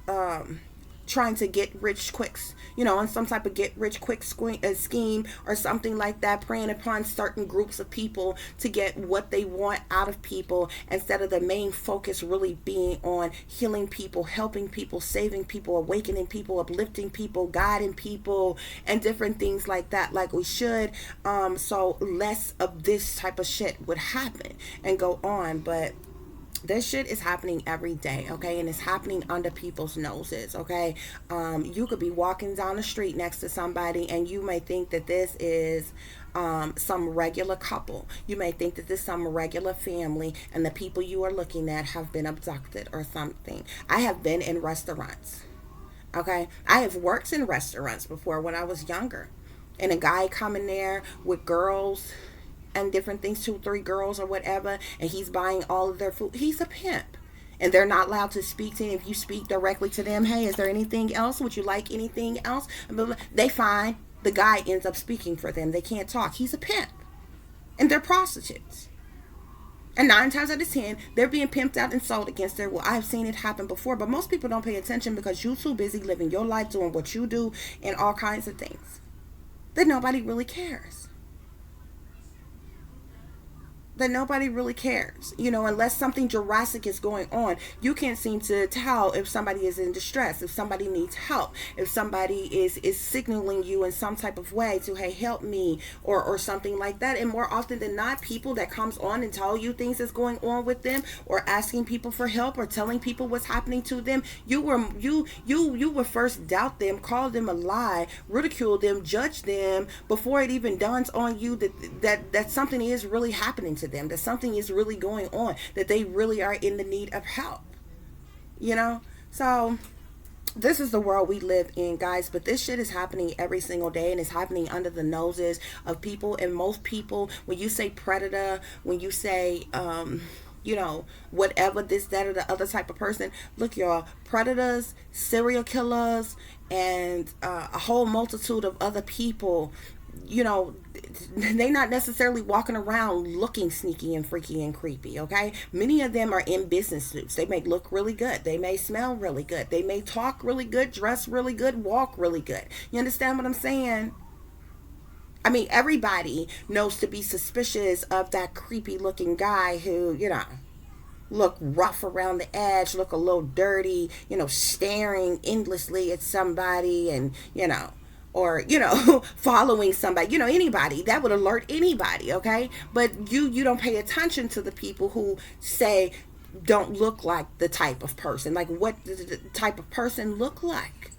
trying to get rich quicks, you know, on some type of get rich quick scheme or something like that, preying upon certain groups of people to get what they want out of people, instead of the main focus really being on healing people, helping people, saving people, awakening people, uplifting people, guiding people, and different things like that, like we should. So less of this type of shit would happen and go on. But this shit is happening every day, okay? And it's happening under people's noses, okay? You could be walking down the street next to somebody and you may think that this is some regular couple. You may think that this is some regular family, and the people you are looking at have been abducted or something. I have been in restaurants, okay? I have worked in restaurants before when I was younger, and a guy coming there with girls and different things, 2-3 girls or whatever, and he's buying all of their food. He's a pimp, and they're not allowed to speak to him. If you speak directly to them, hey, is there anything else, would you like anything else, they find the guy ends up speaking for them. They can't talk. He's a pimp, and they're prostitutes, and 9 times out of 10 they're being pimped out and sold against their will. I've seen it happen before, but most people don't pay attention because you're too busy living your life, doing what you do, and all kinds of things that nobody really cares. That nobody really cares, you know, unless something drastic is going on. You can't seem to tell if somebody is in distress, if somebody needs help, if somebody is signaling you in some type of way to, hey, help me, or something like that. And more often than not, people that comes on and tell you things that's going on with them, or asking people for help, or telling people what's happening to them, you will first doubt them, call them a lie, ridicule them, judge them before it even dawns on you that something is really happening to them, that something is really going on, that they really are in the need of help, you know. So this is the world we live in, guys. But this shit is happening every single day, and it's happening under the noses of people. And most people, when you say predator, when you say you know, whatever, this, that, or the other type of person, look, y'all, predators, serial killers, and a whole multitude of other people, you know, they not necessarily walking around looking sneaky and freaky and creepy, okay? Many of them are in business suits. They may look really good. They may smell really good. They may talk really good, dress really good, walk really good. You understand what I'm saying? I mean, everybody knows to be suspicious of that creepy looking guy who, you know, look rough around the edge, look a little dirty, you know, staring endlessly at somebody, and, you know, or, you know, following somebody, you know, anybody that would alert anybody, okay? But you don't pay attention to the people who say don't look like the type of person. Like, what does the type of person look like?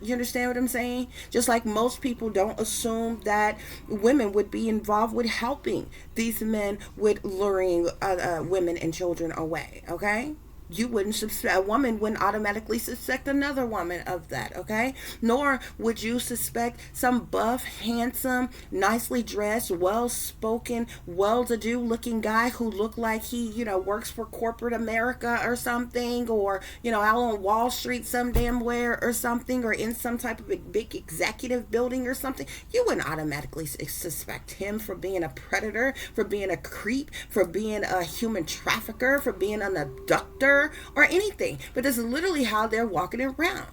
You understand what I'm saying? Just like most people don't assume that women would be involved with helping these men with luring women and children away, okay? You wouldn't suspect, a woman wouldn't automatically suspect another woman of that, okay? Nor would you suspect some buff, handsome, nicely dressed, well-spoken, well-to-do looking guy who looked like he, you know, works for corporate America or something, or, you know, out on Wall Street some damn where or something, or in some type of big executive building or something. You wouldn't automatically suspect him for being a predator, for being a creep, for being a human trafficker, for being an abductor, or anything. But this is literally how they're walking around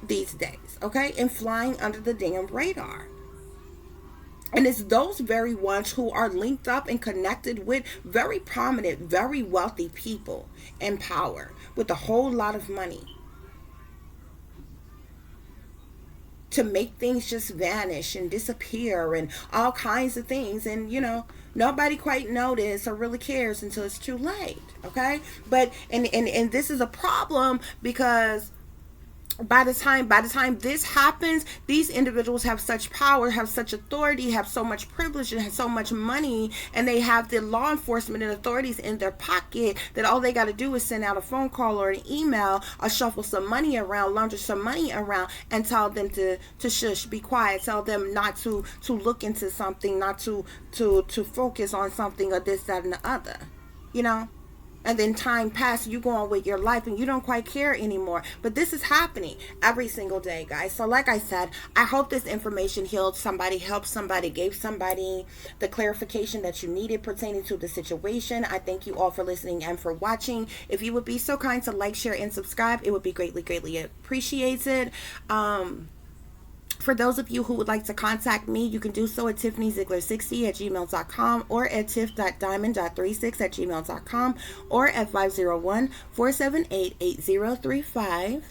these days, okay? And flying under the damn radar. And it's those very ones who are linked up and connected with very prominent, very wealthy people in power with a whole lot of money to make things just vanish and disappear and all kinds of things. And, you know, nobody quite notices or really cares until it's too late, okay? But, and this is a problem because By the time this happens, these individuals have such power, have such authority, have so much privilege, and have so much money, and they have the law enforcement and authorities in their pocket, that all they got to do is send out a phone call or an email, or shuffle some money around, launder some money around, and tell them to shush, be quiet, tell them not to look into something, not to focus on something, or this, that, and the other, you know. And then time passes, you go on with your life, and you don't quite care anymore. But this is happening every single day, guys. So like I said, I hope this information healed somebody, helped somebody, gave somebody the clarification that you needed pertaining to the situation. I thank you all for listening and for watching. If you would be so kind to like, share, and subscribe, it would be greatly appreciated. For those of you who would like to contact me, you can do so at tiffanyziegler60@gmail.com, or at tiff.diamond.36@gmail.com, or at 501-478-8035.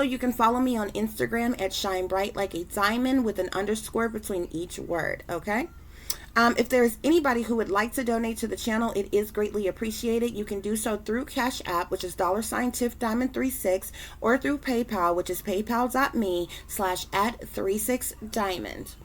You can follow me on Instagram at shine bright like a diamond with an underscore between each word. Okay. If there is anybody who would like to donate to the channel, it is greatly appreciated. You can do so through Cash App, which is $TiffDiamond36, or through PayPal, which is paypal.me/@36diamond.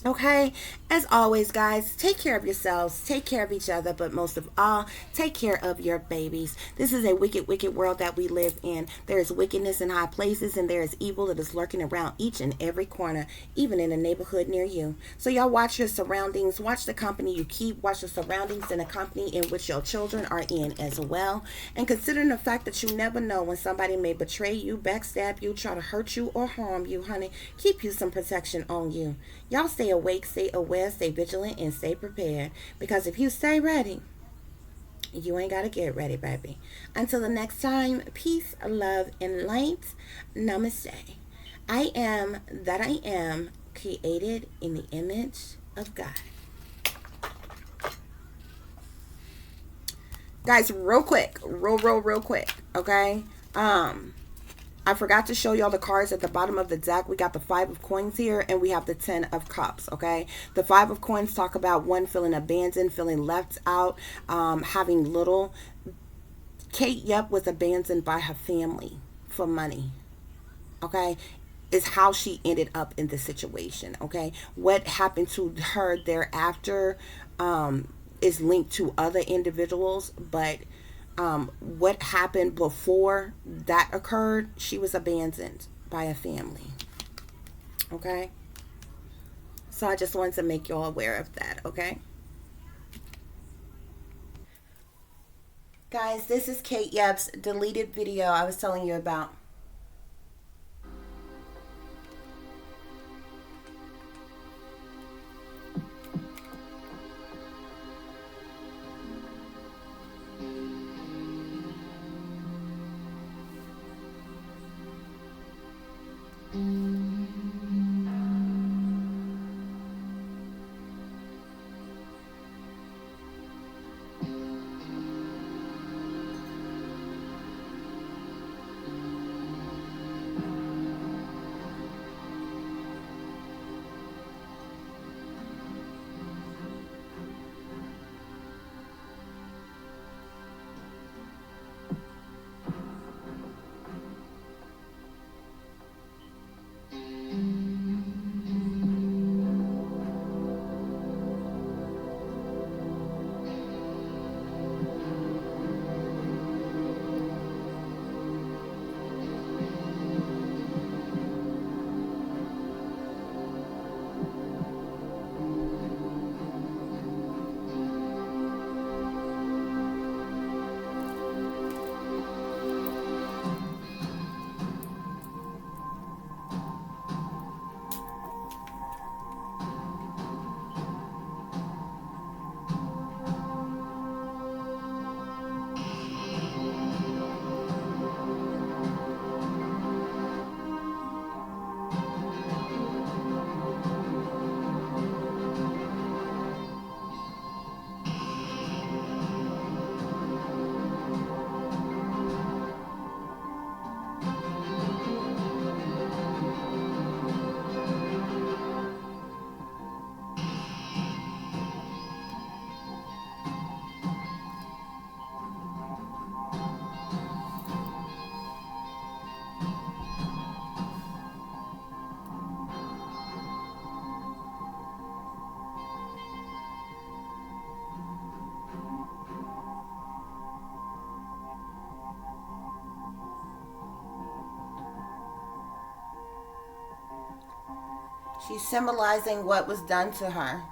Okay, as always, guys, take care of yourselves, take care of each other, but most of all, take care of your babies. This is a wicked world that we live in. There is wickedness in high places, and there is evil that is lurking around each and every corner, even in a neighborhood near you. So y'all watch your surroundings, watch the company you keep, watch the surroundings and the company in which your children are in as well. And considering the fact that you never know when somebody may betray you, backstab you, try to hurt you, or harm you, honey, keep you some protection on you. Y'all stay awake, stay aware, stay vigilant, and stay prepared. Because if you stay ready, you ain't got to get ready, baby. Until the next time, peace, love, and light. Namaste. I am that I am, created in the image of God. Guys, real quick, real quick, okay? I forgot to show y'all the cards at the bottom of the deck. We got the 5 of coins here, and we have the 10 of cups, okay? The 5 of coins talk about one feeling abandoned, feeling left out, having little. Kate Yup was abandoned by her family for money, okay? Is how she ended up in this situation, okay? What happened to her thereafter is linked to other individuals, but what happened before that occurred, she was abandoned by a family. Okay? So I just wanted to make y'all aware of that, okay? Guys, this is Kate Yup's deleted video I was telling you about. She's symbolizing what was done to her.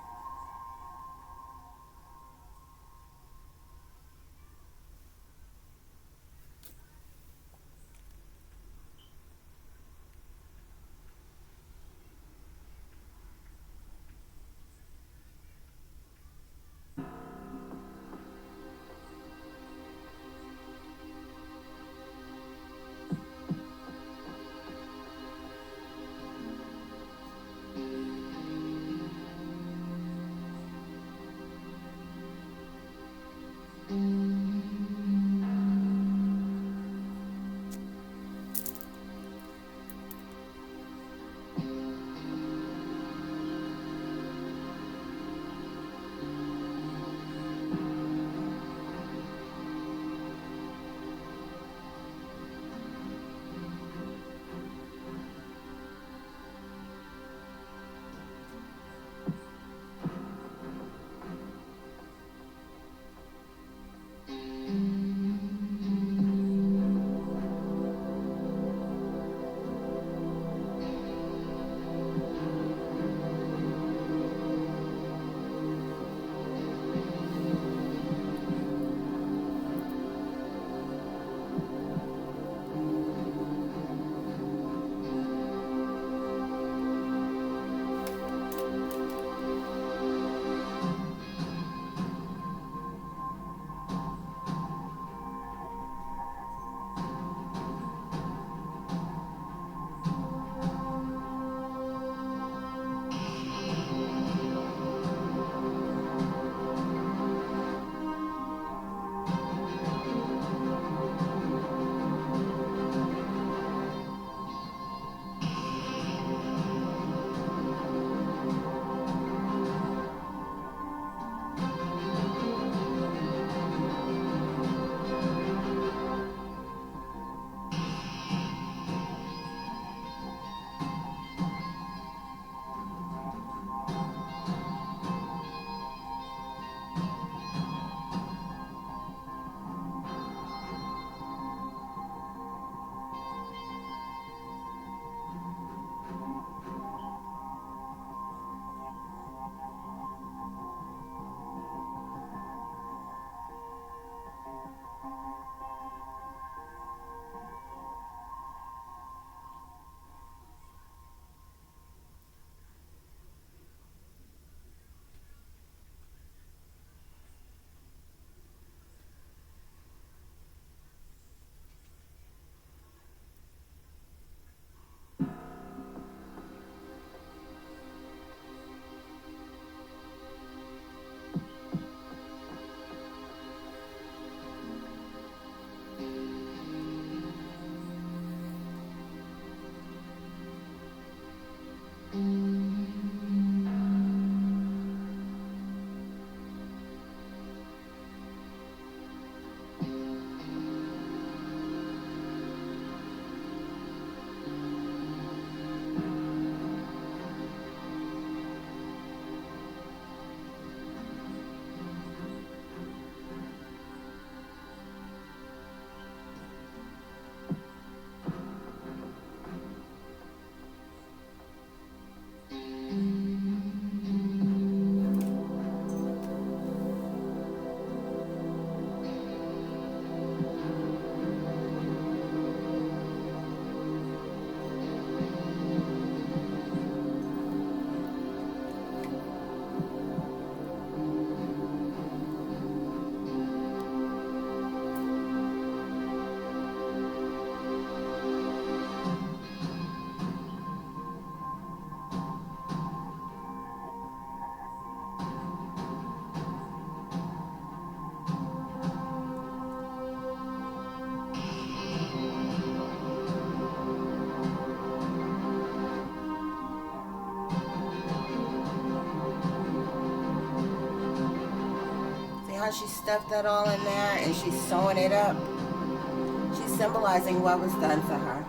How she stuffed that all in there and she's sewing it up. She's symbolizing what was done to her.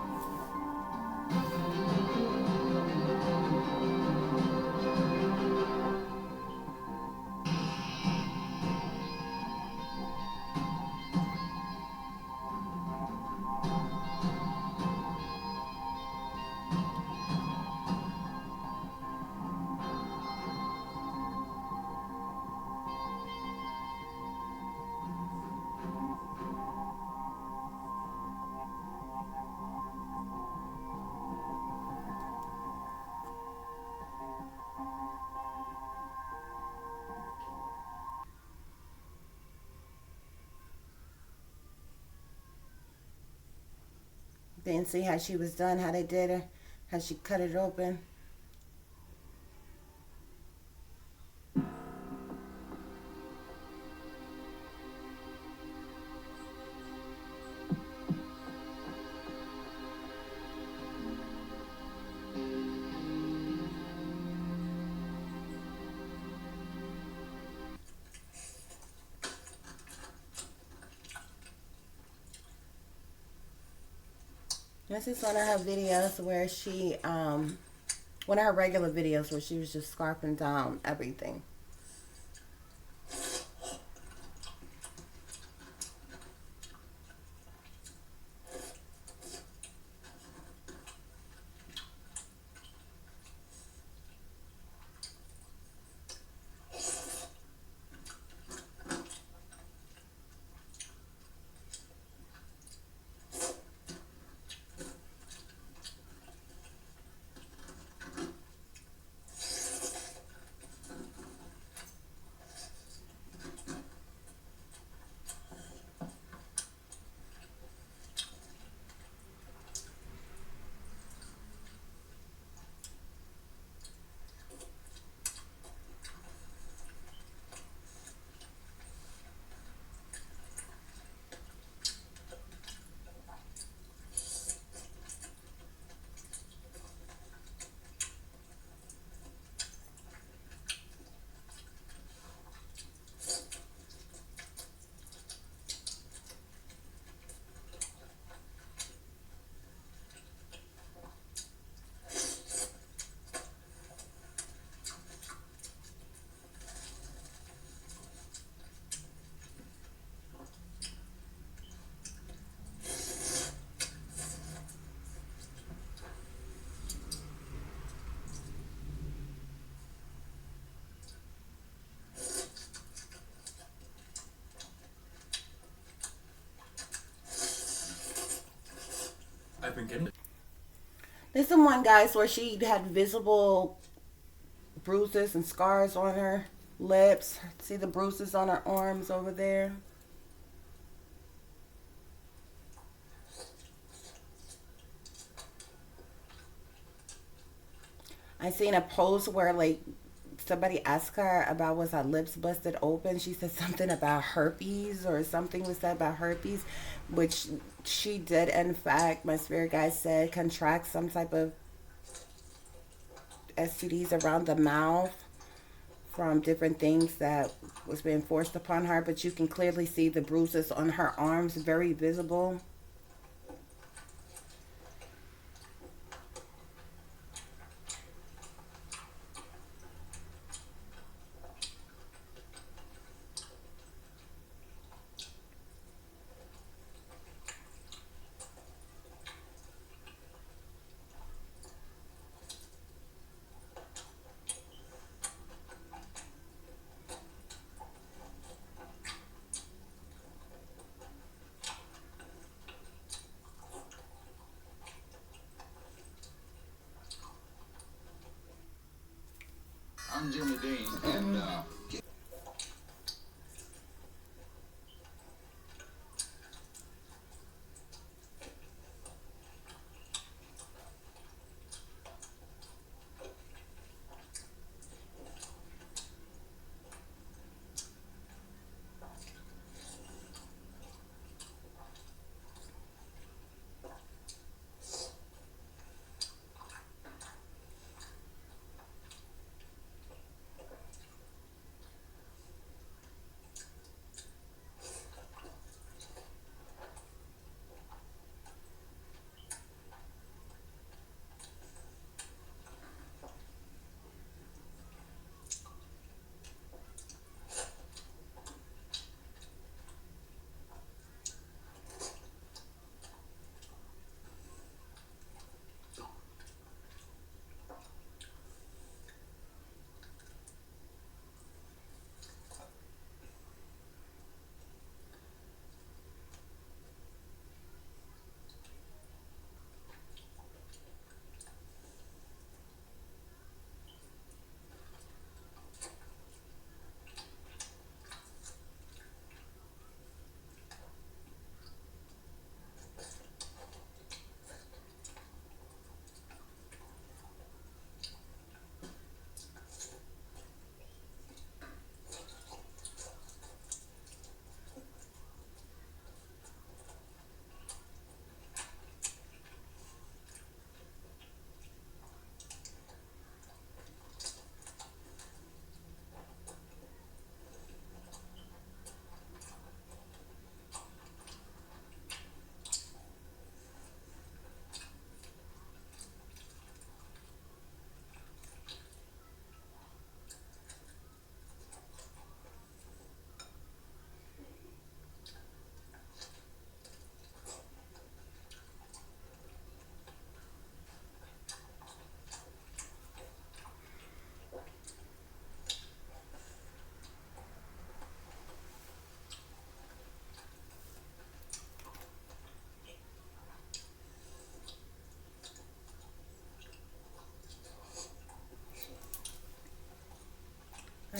Didn't see how she was done, how they did it, how she cut it open. This is one of her videos where she, one of her regular videos where she was just scarfing down everything. I've been getting it. This is the one, guys, where she had visible bruises and scars on her lips. See the bruises on her arms over there? I seen a post where, like, somebody asked her about was her lips busted open. She said something about herpes, or something was said about herpes, which she did, in fact, my spirit guide said, contract some type of STDs around the mouth from different things that was being forced upon her. But you can clearly see the bruises on her arms, very visible.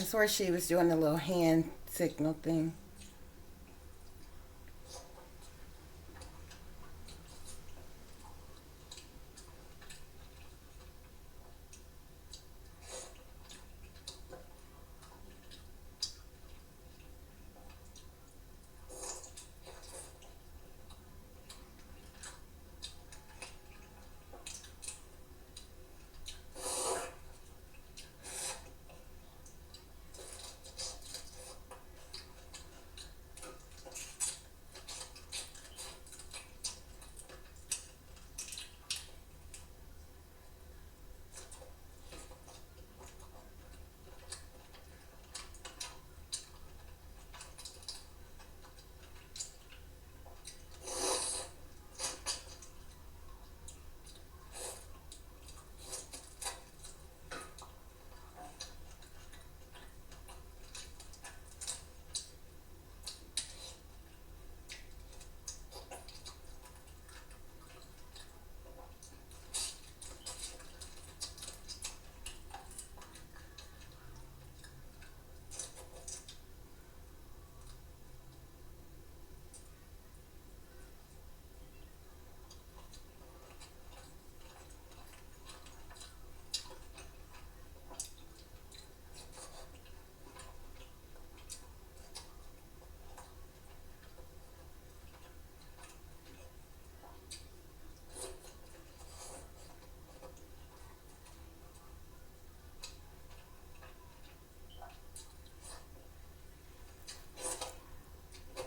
I swear she was doing the little hand signal thing.